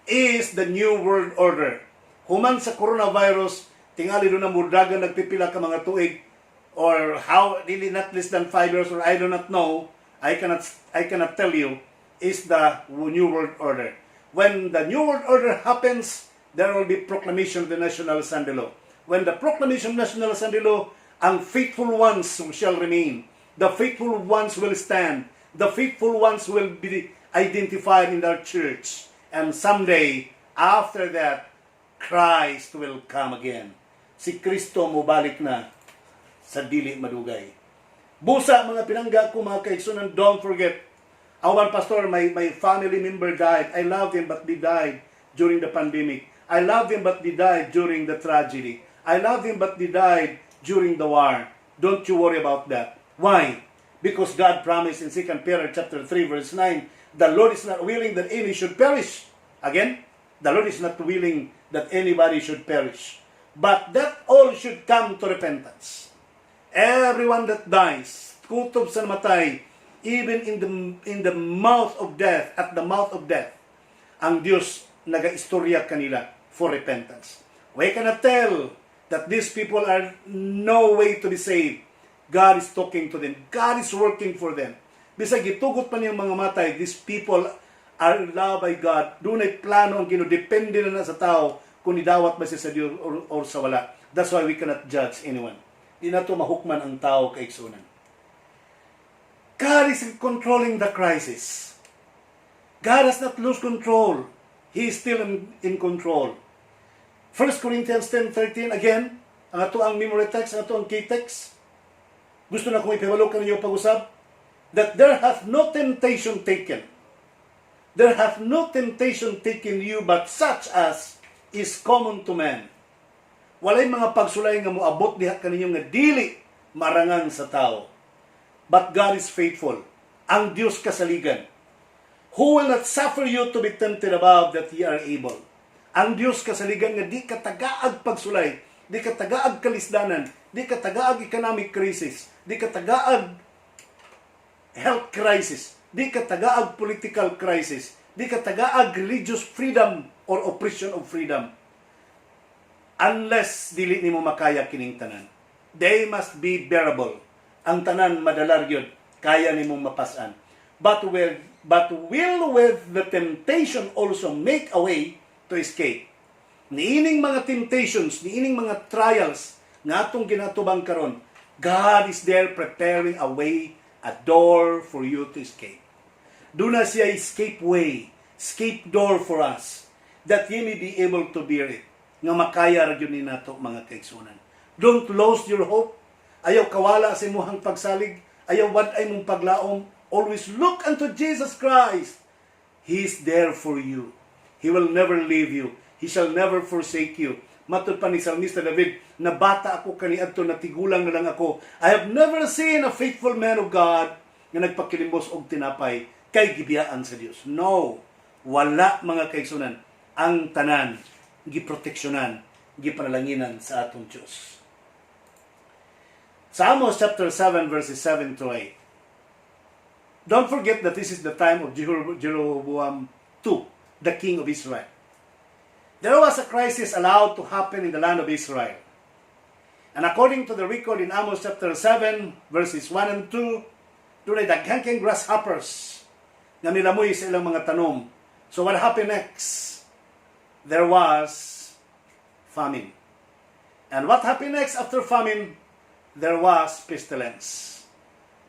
is the New World Order. Human sa coronavirus, tingali doon na murdagan nagpipila ka mga tuig, or how, really not less than 5 years, or I do not know, I cannot tell you, is the New World Order. When the New World Order happens, there will be proclamation of the National Sunday Law. When the proclamation of National Sunday Law, ang faithful ones shall remain. The faithful ones will stand. The faithful ones will be identified in our church. And someday, after that, Christ will come again. Si Kristo mubalik na sa dili madugay. Busa mga pinangga ko mga kaigsunan, don't forget, our pastor, my family member died. I love him but they died during the pandemic. I love him but they died during the tragedy. I love him but they died during the war. Don't you worry about that. Why? Because God promised in 2 Peter chapter 3 verse 9, the Lord is not willing that any should perish. Again, the Lord is not willing that anybody should perish, but that all should come to repentance. Everyone that dies, kutob sa namatay, even in the mouth of death, at the mouth of death, ang Diyos nagaistorya kanila for repentance. We cannot tell that these people are no way to be saved. God is talking to them. God is working for them. Bisag gitugot pa niyang mga matay, these people are loved by God. Doon ay plano ang Ginoo, depende na sa tao kung idawat ba siya sa Diyos or sa wala. That's why we cannot judge anyone. Di na ito mahukman ang tao kaigsunan. God is controlling the crisis. God has not lost control. He is still in control. 1 Corinthians 10:13, again, ang ato ang memory text, ang ato ang key text. Gusto na kong ipahalo ka ninyo pag-usap. That there hath no temptation taken. There hath no temptation taken you but such as is common to man. Walay mga pagsulay nga moabot diha kaninyo nga dili marangan sa tao. But God is faithful. Ang Dios kasaligan, who will not suffer you to be tempted above that ye are able. Ang Dios kasaligan nga di katagaag pagsulay, di ka tagaag kalisdanan, di ka tagaag economic crisis, di ka tagaag health crisis, di ka tagaag political crisis, di ka tagaag religious freedom or oppression of freedom. Unless dili nimo makaya kining tanan. They must be bearable. Ang tanan madalar gyud, kaya nimong mapasan. But will with the temptation also make a way to escape. Niining mga temptations, niining mga trials nga atong ginatubang karon, God is there preparing a way, a door for you to escape. Do na siya escape way, escape door for us, that ye may be able to bear it. Nga makaya ra gyud ni nato mga kaigsunan. Don't lose your hope. Ayaw kawala sa imuhang pagsalig. Ayaw wad-ay mong paglaom. Always look unto Jesus Christ. He is there for you. He will never leave you. He shall never forsake you. Matod pa ni Salmista David, na bata ako kaniadto, natigulang na lang ako. I have never seen a faithful man of God na nagpakilimbos og tinapay kay gibiyaan sa Dios. No, wala mga kaigsunan. Ang tanan, giproteksyonan, gipanalanginan sa atong Dios. Sa Amos chapter 7 verses 7 to 8. Don't forget that this is the time of Jeroboam II, the king of Israel. There was a crisis allowed to happen in the land of Israel. And according to the record in Amos chapter 7 verses 1 and 2, doon ay daghang kang grasshoppers na milamoy sa ilang mga tanom. So what happened next? There was famine. And what happened next after famine? There was pestilence.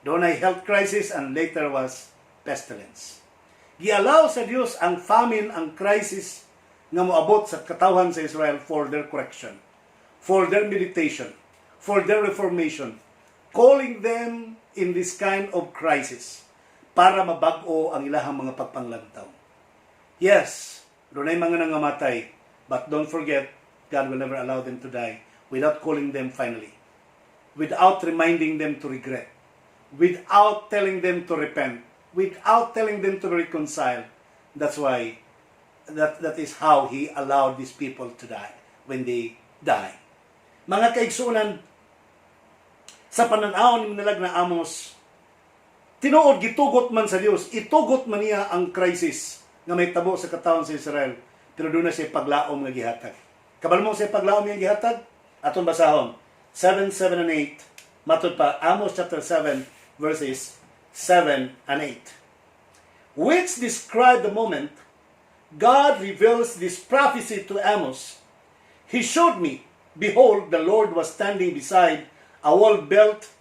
Doon ay health crisis and later was pestilence. Gialaw sa Diyos ang famine, ang crisis nga moabot sa katawhan sa Israel for their correction, for their meditation, for their reformation, calling them in this kind of crisis para mabag-o ang ilahang mga pagpanglantaw. Yes, doon ay mga nangamatay, but don't forget, God will never allow them to die without calling them finally, without reminding them to regret, without telling them to repent, without telling them to reconcile. That's why, that is how He allowed these people to die when they die. Mga kaigsunan, sa pananaw ni Manalag na Amos, tinuod gitugot man sa Dios, itugot man niya ang crisis nga may tabo sa katawhan sa Israel, pero doon na siya paglaom nga gihatag. Kabal mo siya paglaom nga gihatag? Atong basahon, 7, 7, and 8. Matod pa, Amos chapter 7, verses 7 and 8. Which describe the moment God reveals this prophecy to Amos. He showed me, behold, the Lord was standing beside a wall built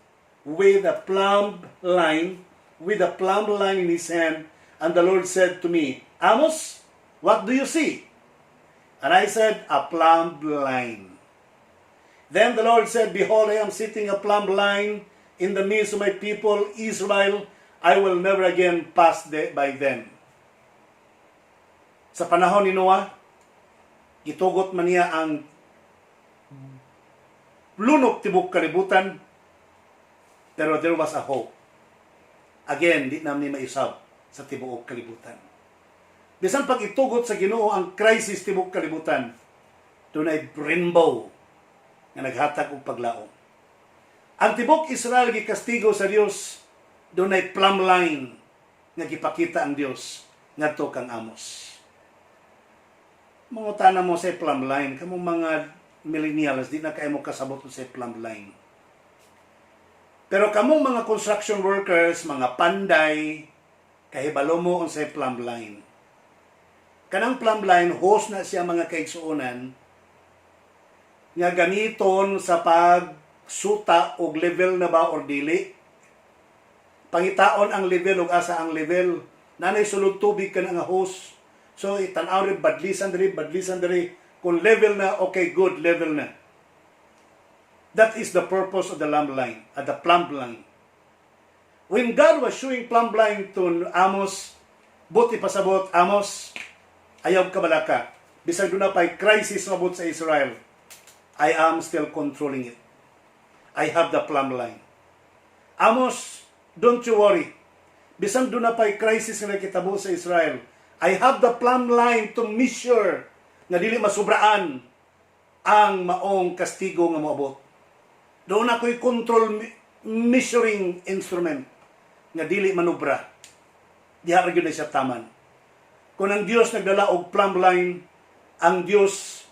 with a plumb line in his hand, and the Lord said to me, Amos, what do you see? And I said, a plumb line. Then the Lord said, behold, I am sitting a plumb line in the midst of my people, Israel. I will never again pass by them. Sa panahon ni Noah, itugot man niya ang lunok tibok kalibutan, pero there was a hope. Again, di namin maisab sa tibuok kalibutan. Bisan pag itugot sa Ginoo ang crisis tibok kalibutan, doon ay rainbow nga naghatag og paglaom. Ang tibok Israel gikastigo sa Dios, doon ay plumb line nga gipakita ang Dios ngadto kang Amos. Mangutana mo sa plumb line, kamong mga millennials, di na kayo mo kasabot sa plumb line. Pero kamong mga construction workers, mga panday, kahibalo mo ang sa plumb line. Kanang plumb line, host na siya mga kaigsuonan, nga gamiton sa pagsuta og level na ba or dili. Pangitaon ang level og asa ang level. Nanay sulod tubig ka na nga host. So, itanaw rin, badlisan diri. Kung level na, okay, good, level na. That is the purpose of the plumb line. When God was showing plumb line to Amos, buti pasabot, Amos, ayaw ka balaka. Bisag doon na pa'y crisis mabot sa Israel, I am still controlling it. I have the plumb line. Amos, don't you worry. Bisag doon na pa'y crisis na nakitabo sa Israel, I have the plumb line to measure na dili masubraan ang maong kastigo nga moabot. Doon ako'y control measuring instrument nga dili manubra. Diha ra gyud siya taman. Kung ang Dios nagdala og plumb line, ang Dios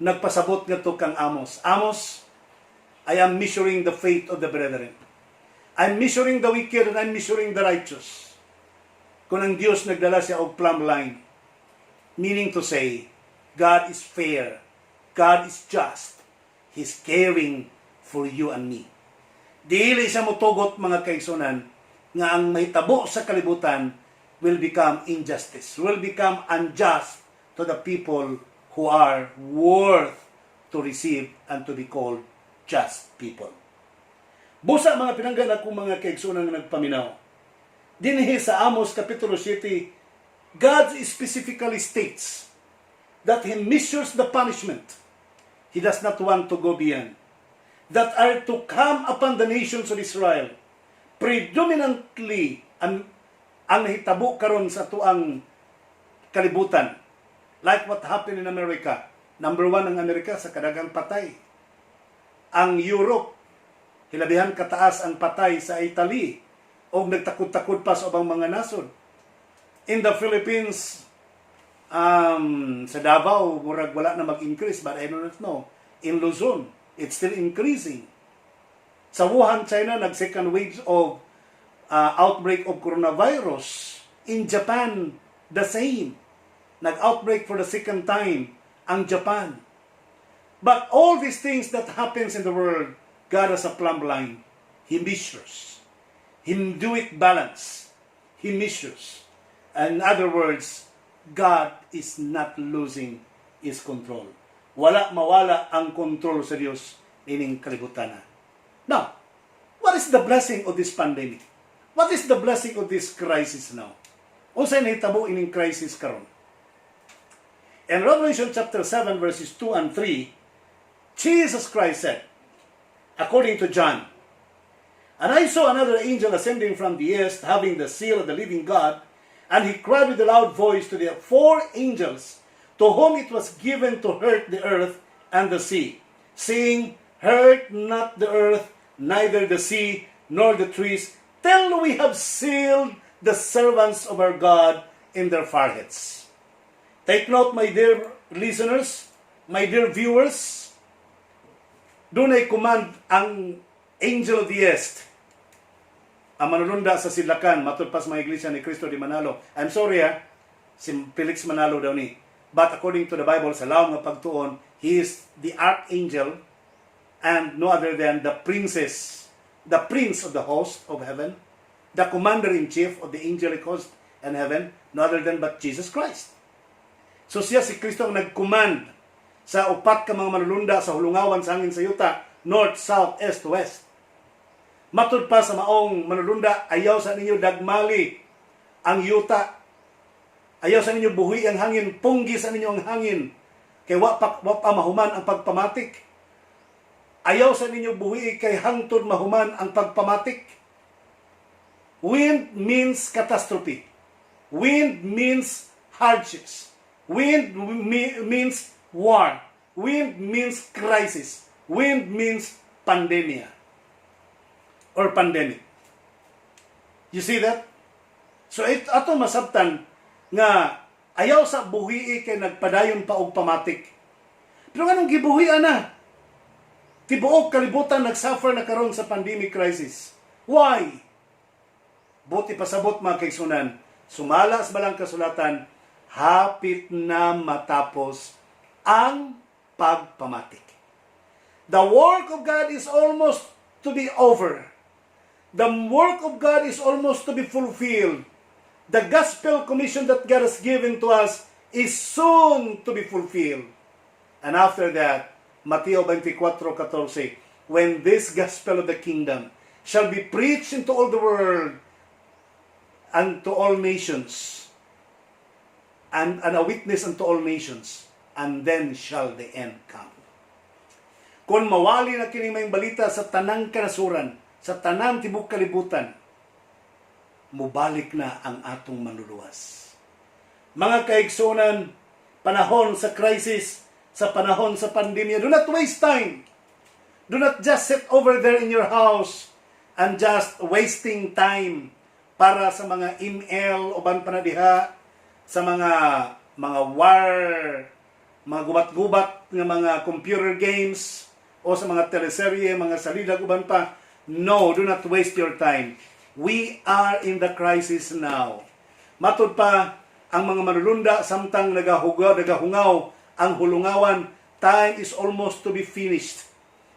nagpasabot ngadto kang Amos. Amos, I am measuring the faith of the brethren. I'm measuring the wicked and I'm measuring the righteous. Kung ang Dios nagdala siya og plumb line, meaning to say, God is fair, God is just, He's caring for you and me. Dili siya motugot, mga kaigsunan, nga ang mahitabo sa kalibutan will become injustice, will become unjust to the people who are worth to receive and to be called just people. Busa mga pinanggan ako, mga kaigsunan nga nagpaminaw. Dinhi sa Amos Kapitulo 7, God specifically states that He measures the punishment He does not want to go beyond, that are to come upon the nations of Israel, predominantly ang nahitabo karon sa tuang kalibutan, like what happened in America. Number 1 ang Amerika sa kadagang patay. Ang Europe, hilabihan kataas ang patay sa Italy, o nagtakod-takod pa sa ubang mga nasod. In the Philippines, sa Davao, murag wala na mag-increase, but I don't know. In Luzon, it's still increasing. Sa Wuhan, China, nag-second wave of outbreak of coronavirus. In Japan, the same. Nag-outbreak for the second time ang Japan. But all these things that happens in the world, God has a plumb line. He measures. He do it balance. He measures. In other words, God is not losing His control. Wala mawala ang control sa Diyos ining kalibutan. Now, what is the blessing of this pandemic? What is the blessing of this crisis now? Unsay nahitabo ining crisis karon? In Revelation chapter 7 verses 2 and 3, Jesus Christ said, according to John, "And I saw another angel ascending from the east, having the seal of the living God, and he cried with a loud voice to the 4 angels, to whom it was given to hurt the earth and the sea, saying, Hurt not the earth, neither the sea, nor the trees, till we have sealed the servants of our God in their foreheads." Take note, my dear listeners, my dear viewers, doon ay command ang angel of the east, ang manununda sa Sidlakan, matulpas mga iglesia ni Cristo di Manalo. I'm sorry si Felix Manalo daw ni. But according to the Bible, sa laom nga pagtuon, he is the archangel and no other than the prince of the host of heaven, the commander-in-chief of the angelic host in heaven, no other than but Jesus Christ. So siya si Kristo ang nag-command sa upat ka mga manununda sa hulungawan sa hangin sa yuta, north, south, east, west. Matud pa sa maong manununda, ayaw sa ninyo dagmali ang yuta. Ayaw sa ninyo buhi ang hangin, punggi sa ninyo ang hangin. Kay wa pa mahuman ang pagpamatik. Ayaw sa ninyo buhi kay hangtod mahuman ang pagpamatik. Wind means catastrophe. Wind means hardships. Wind means war. Wind means crisis. Wind means pandemia. Or pandemic. You see that? So ato masabtan nga ayaw sa buhi kay nagpadayon pa og pamatik. Pero anong gibuhian na? Tibuok kalibutan nagsuffer na karon sa pandemic crisis. Why? Buti pasabot mga kaigsunan, sumala sa balang kasulatan, hapit na matapos ang pagpamatik. The work of God is almost to be over. The work of God is almost to be fulfilled. The gospel commission that God has given to us is soon to be fulfilled. And after that, Mateo 24:14, when this gospel of the kingdom shall be preached into all the world and to all nations, and a witness unto all nations, and then shall the end come. Kung mawali na kini may balita sa tanang kanasuran, sa tanang tibok kalibutan, mubalik na ang atong manluluwas. Mga kaigsunan, panahon sa crisis, sa panahon sa pandemya. Do not waste time. Do not just sit over there in your house and just wasting time para sa mga email uban pa na diha, sa mga war, mga gubat-gubat ng mga computer games o sa mga teleserye, mga salida uban pa. No, do not waste your time. We are in the crisis now. Matud pa ang mga manulunda samtang nagahungaw ang hulungawan, time is almost to be finished.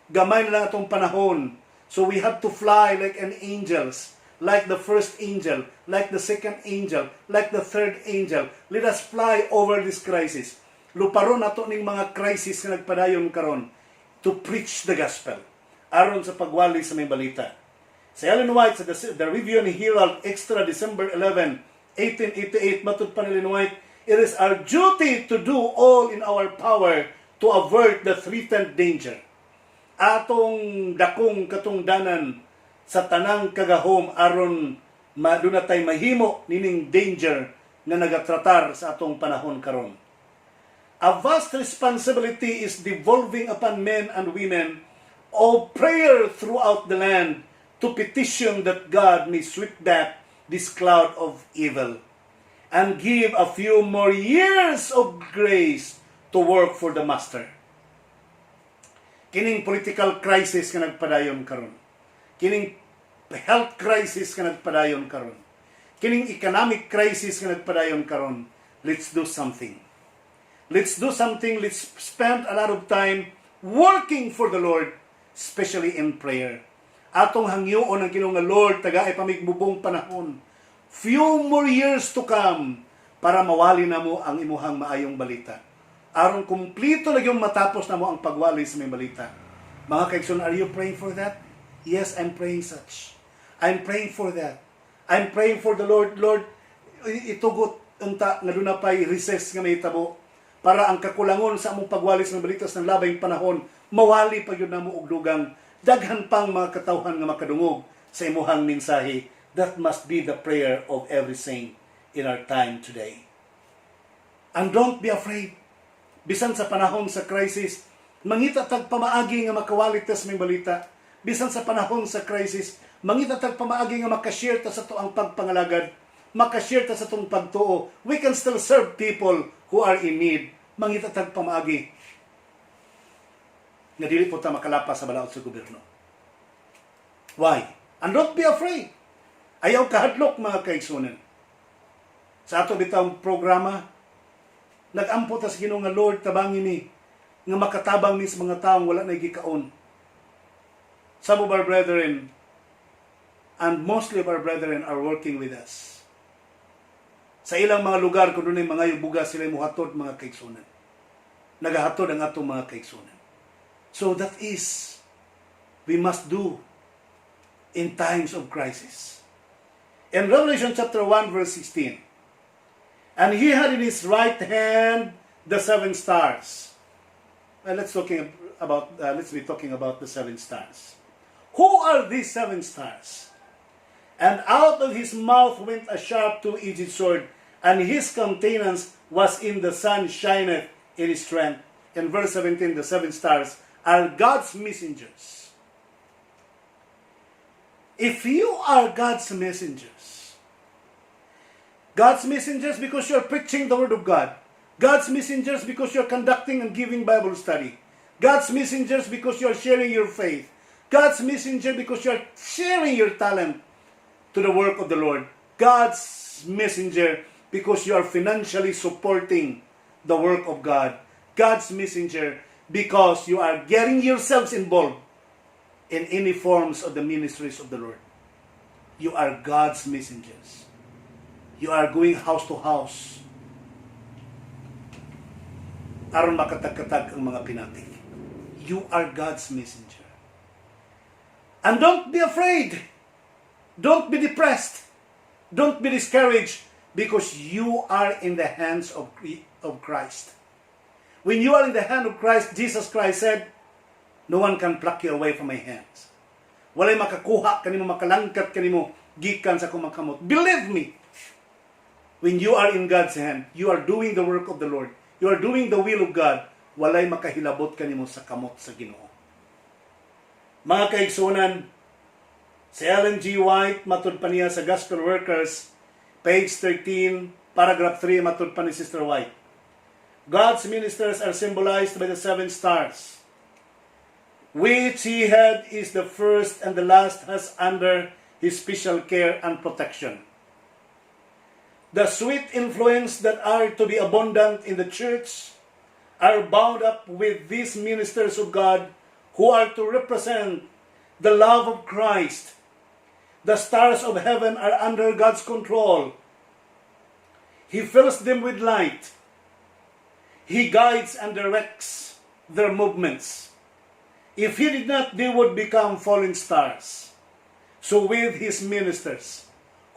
Gamay na lang atong panahon. So we have to fly like an angels, like the first angel, like the second angel, like the third angel. Let us fly over this crisis. Luparon nato ning mga crisis nga nagpadayon karon to preach the gospel aron sa pagwali sa may balita. Sa Ellen White sa the Review and Herald Extra December 11, 1888, matud pa ni Ellen White, it is our duty to do all in our power to avert the threatened danger. Atong dakong katungdanan sa tanang kagahom aron madunatay mahimo nining danger nga nagatratar sa atong panahon karon. A vast responsibility is devolving upon men and women of prayer throughout the land to petition that God may sweep back this cloud of evil and give a few more years of grace to work for the Master. Kining political crisis nga nagpadayon karon. Kining health crisis nga nagpadayon karon. Kining economic crisis nga nagpadayon karon. Let's do something. Let's do something. Let's spend a lot of time working for the Lord, especially in prayer. Atong hangyoon ang Ginoo nga Lord, tagaay pamigbubong panahon. Few more years to come para mawali na mo ang imuhang maayong balita. Aron kumplito na yung matapos na mo ang pagwali sa may balita. Mga kaigsoon, are you praying for that? Yes, I'm praying such. I'm praying for that. I'm praying for the Lord. Lord, itugot unta nga doon na pa'y recess nga may tabo para ang kakulangon sa among pagwali sa may balita ng labay panahon, mawali pa yun na mo og dugang daghan pang mga katawhan nga makadungog sa imuhang mensahe. That must be the prayer of every saint in our time today. And don't be afraid. Bisan sa panahon sa crisis, mangita tag pamaagi nga makawalit tas may balita. Bisan sa panahon sa crisis, mangita tag pamaagi nga makashare ta sa tuang pagpangalagad, makashare ta sa tuong pagtuo. We can still serve people who are in need. Mangita tag pamaagi nga dili po ta makalapas sa balaod sa gobyerno. Why? And don't be afraid. Ayaw kahadlok mga kaigsunan. Sa ato bitang programa, nag-ampo ta sa Ginoo nga Lord, tabangin ni nga makatabang ni sa mga taong wala na gikaon. Some of our brethren and mostly of our brethren are working with us. Sa ilang mga lugar kung doon ay mga yubuga sila muhatod mga kaigsunan. Nagahatod ang atong mga kaigsunan. So that is we must do in times of crisis. In Revelation chapter 1 verse 16, and he had in his right hand the 7 stars. Well, let's be talking about the 7 stars. Who are these 7 stars? And out of his mouth went a sharp two-edged sword, and his countenance was in the sun shineth in his strength. In verse 17, the 7 stars are God's messengers. If you are God's messengers because you're preaching the Word of God. God's messengers because you're conducting and giving Bible study. God's messengers because you're sharing your faith. God's messenger because you're sharing your talent to the work of the Lord. God's messenger because you are financially supporting the work of God. God's messenger because you are getting yourselves involved in any forms of the ministries of the Lord. You are God's messengers. You are going house to house aron makatag-katag ang mga pinatig. You are God's messenger. And don't be afraid. Don't be depressed. Don't be discouraged because you are in the hands of Christ. When you are in the hand of Christ, Jesus Christ said, no one can pluck you away from my hands. Walay makakuha kanimo, makalangkat kanimo gikan sa kumakamot. Believe me, when you are in God's hand, you are doing the work of the Lord. You are doing the will of God. walay makahilabot kanimo sa kamot sa Ginoo. Mga kaigsunan, si Ellen G. White, matud pa niya sa Gospel Workers, page 13, paragraph 3, matud pa ni Sister White. God's ministers are symbolized by the 7 stars, which He had is the first and the last has under His special care and protection. The sweet influence that are to be abundant in the church are bound up with these ministers of God who are to represent the love of Christ. The stars of heaven are under God's control. He fills them with light. He guides and directs their movements. If He did not, they would become falling stars. So with His ministers,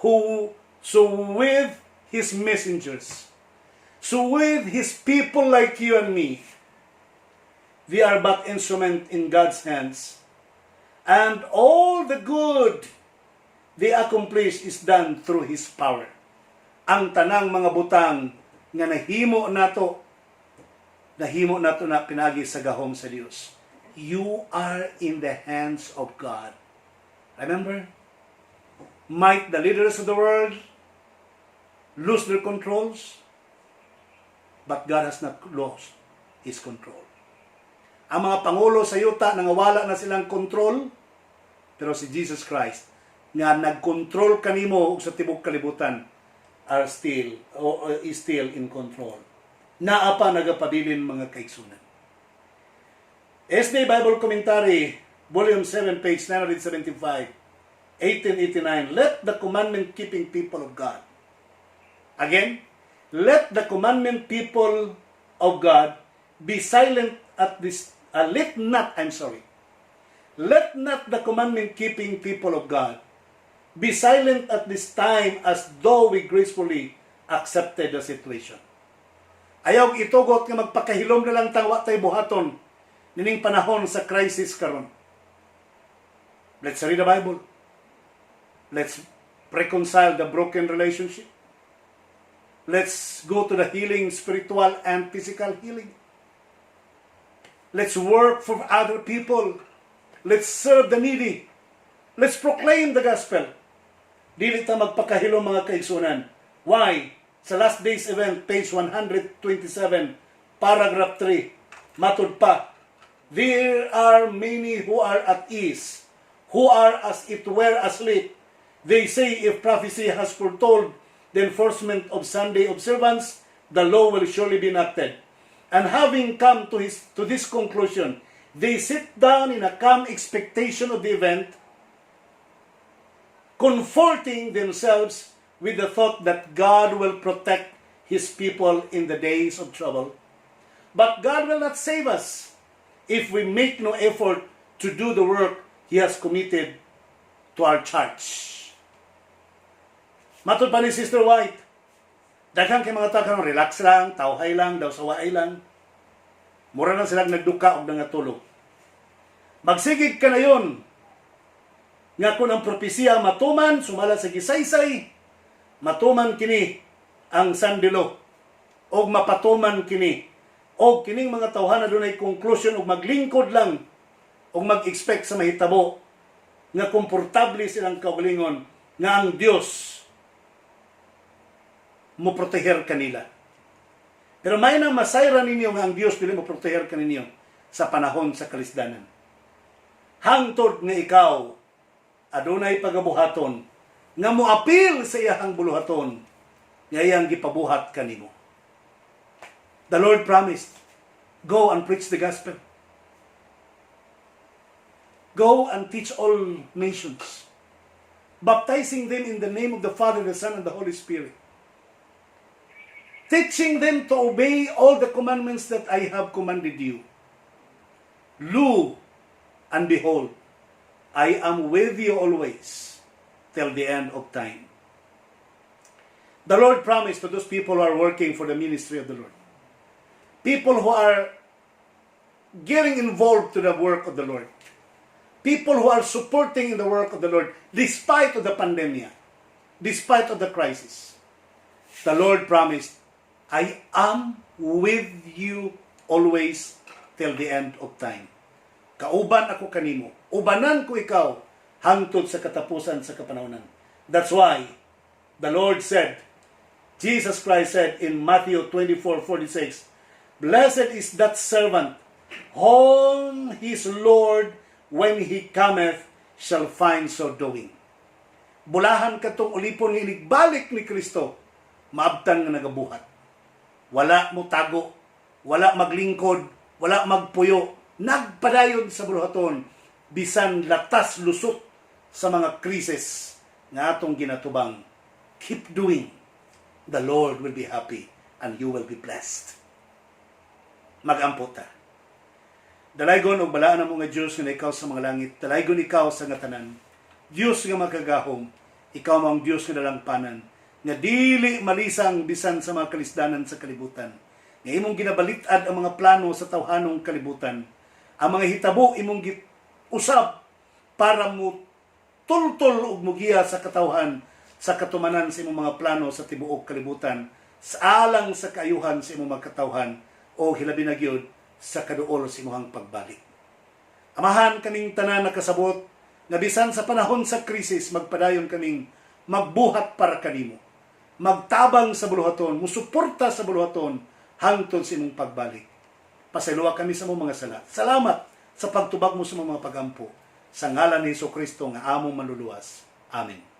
with His messengers, with His people like you and me, they are but instrument in God's hands. And all the good they accomplish is done through His power. Ang tanang mga butang nga nahimo nato na pinagi sa gahom sa Dios. You are in the hands of God. Remember? Might the leaders of the world lose their controls? But God has not lost His control. Ang mga pangulo sa yuta, nangawala na silang control, pero si Jesus Christ, nga nag-control kanimo sa tibok kalibutan, is still in control. Naapa nagapabilin mga kaigsunan. SD Bible Commentary, Volume 7, page 975, 1889, let the commandment-keeping people of God. Again, let the commandment people of God be silent at this, let not the commandment-keeping people of God be silent at this time as though we gracefully accepted the situation. Ayaw itugot nga magpakahilom na lang tawa tay buhaton nining panahon sa crisis karon. Let's read the Bible. Let's reconcile the broken relationship. Let's go to the healing, spiritual and physical healing. Let's work for other people. Let's serve the needy. Let's proclaim the gospel. Dili ta magpakahilom mga kaigsunan. Why? Sa last day's event, page 127, paragraph 3, matud pa, there are many who are at ease, who are as it were asleep. They say if prophecy has foretold the enforcement of Sunday observance, the law will surely be enacted. And having come to this conclusion, they sit down in a calm expectation of the event, comforting themselves with the thought that God will protect His people in the days of trouble. But God will not save us if we make no effort to do the work He has committed to our church. Matud pa ni Sister White, daghang kay mga tao relax lang, tawhay lang, daw sawaay lang. Mura na silang nagduka og nangatulog. Magsigig ka na yun. Nga kung ang propesya matuman, sumala sa gisaysay, matuman kini ang sandilo, o mapatuman kini, o kining mga tawhana dunay conclusion og maglingkod lang, o mag-expect sa mahitabo, nga komportable silang kaugalingon, nga ang Dios mo proteger kanila. Pero may nang masayra ninyo nga ang Dios dili mo proteger kaninyo sa panahon sa kalisdanan. Hangtod nga ikaw adunay pagabuhaton nga moapil sa iyang buluhaton nga iyang gipabuhat kanimo. The Lord promised, go and preach the gospel. Go and teach all nations, baptizing them in the name of the Father, the Son, and the Holy Spirit, teaching them to obey all the commandments that I have commanded you. Lo, and behold, I am with you always till the end of time. The Lord promised to those people who are working for the ministry of the Lord, people who are getting involved to the work of the Lord, people who are supporting in the work of the Lord despite of the pandemic, despite of the crisis. The Lord promised, I am with you always till the end of time. Kauban ako kanimo, ubanan ko ikaw hangtod sa katapusan sa kapanahonan. That's why the Lord said, Jesus Christ said in Matthew 24:46, "Blessed is that servant whom his Lord when he cometh shall find so doing." Bulahan katong ulipon nga inigbalik ni Kristo, maabtan nga nagabuhat. Wala mo tago, wala maglingkod, wala magpuyo, nagpadayon sa buluhaton, bisan latas lusot sa mga krisis nga atong ginatubang. Keep doing. The Lord will be happy and you will be blessed. Mag-ampo ta. Dalaygon og balaan mo nga Dios nga ikaw sa mga langit, dalaygon ikaw sa nga tanan. Dios nga makagahom, ikaw mong Dios nga dalangpanan, nga dili malisang bisan sa mga kalisdanan sa kalibutan. Nga imong ginabalitad ang mga plano sa tawhanong kalibutan. Ang mga hitabo imong usab para mo tultol ug mugiya sa katawhan sa katumanan sa imong mga plano sa tibuok kalibutan, sa alang sa kaayuhan sa imong mga katawhan o hilabi na gyud sa kaduol sa imong pagbalik. Amahan kaning tanan nakasabot nga bisan sa panahon sa krisis magpadayon kaming magbuhat para kanimo. Magtabang sa buluhaton, musuporta sa buluhaton hangtod sa imong pagbalik. Pasayloa kami sa imong mga sala. Salamat sa pagtubag mo sa mga pagampo. Sa ngalan ni Hesukristo nga among manluluwas. Amen.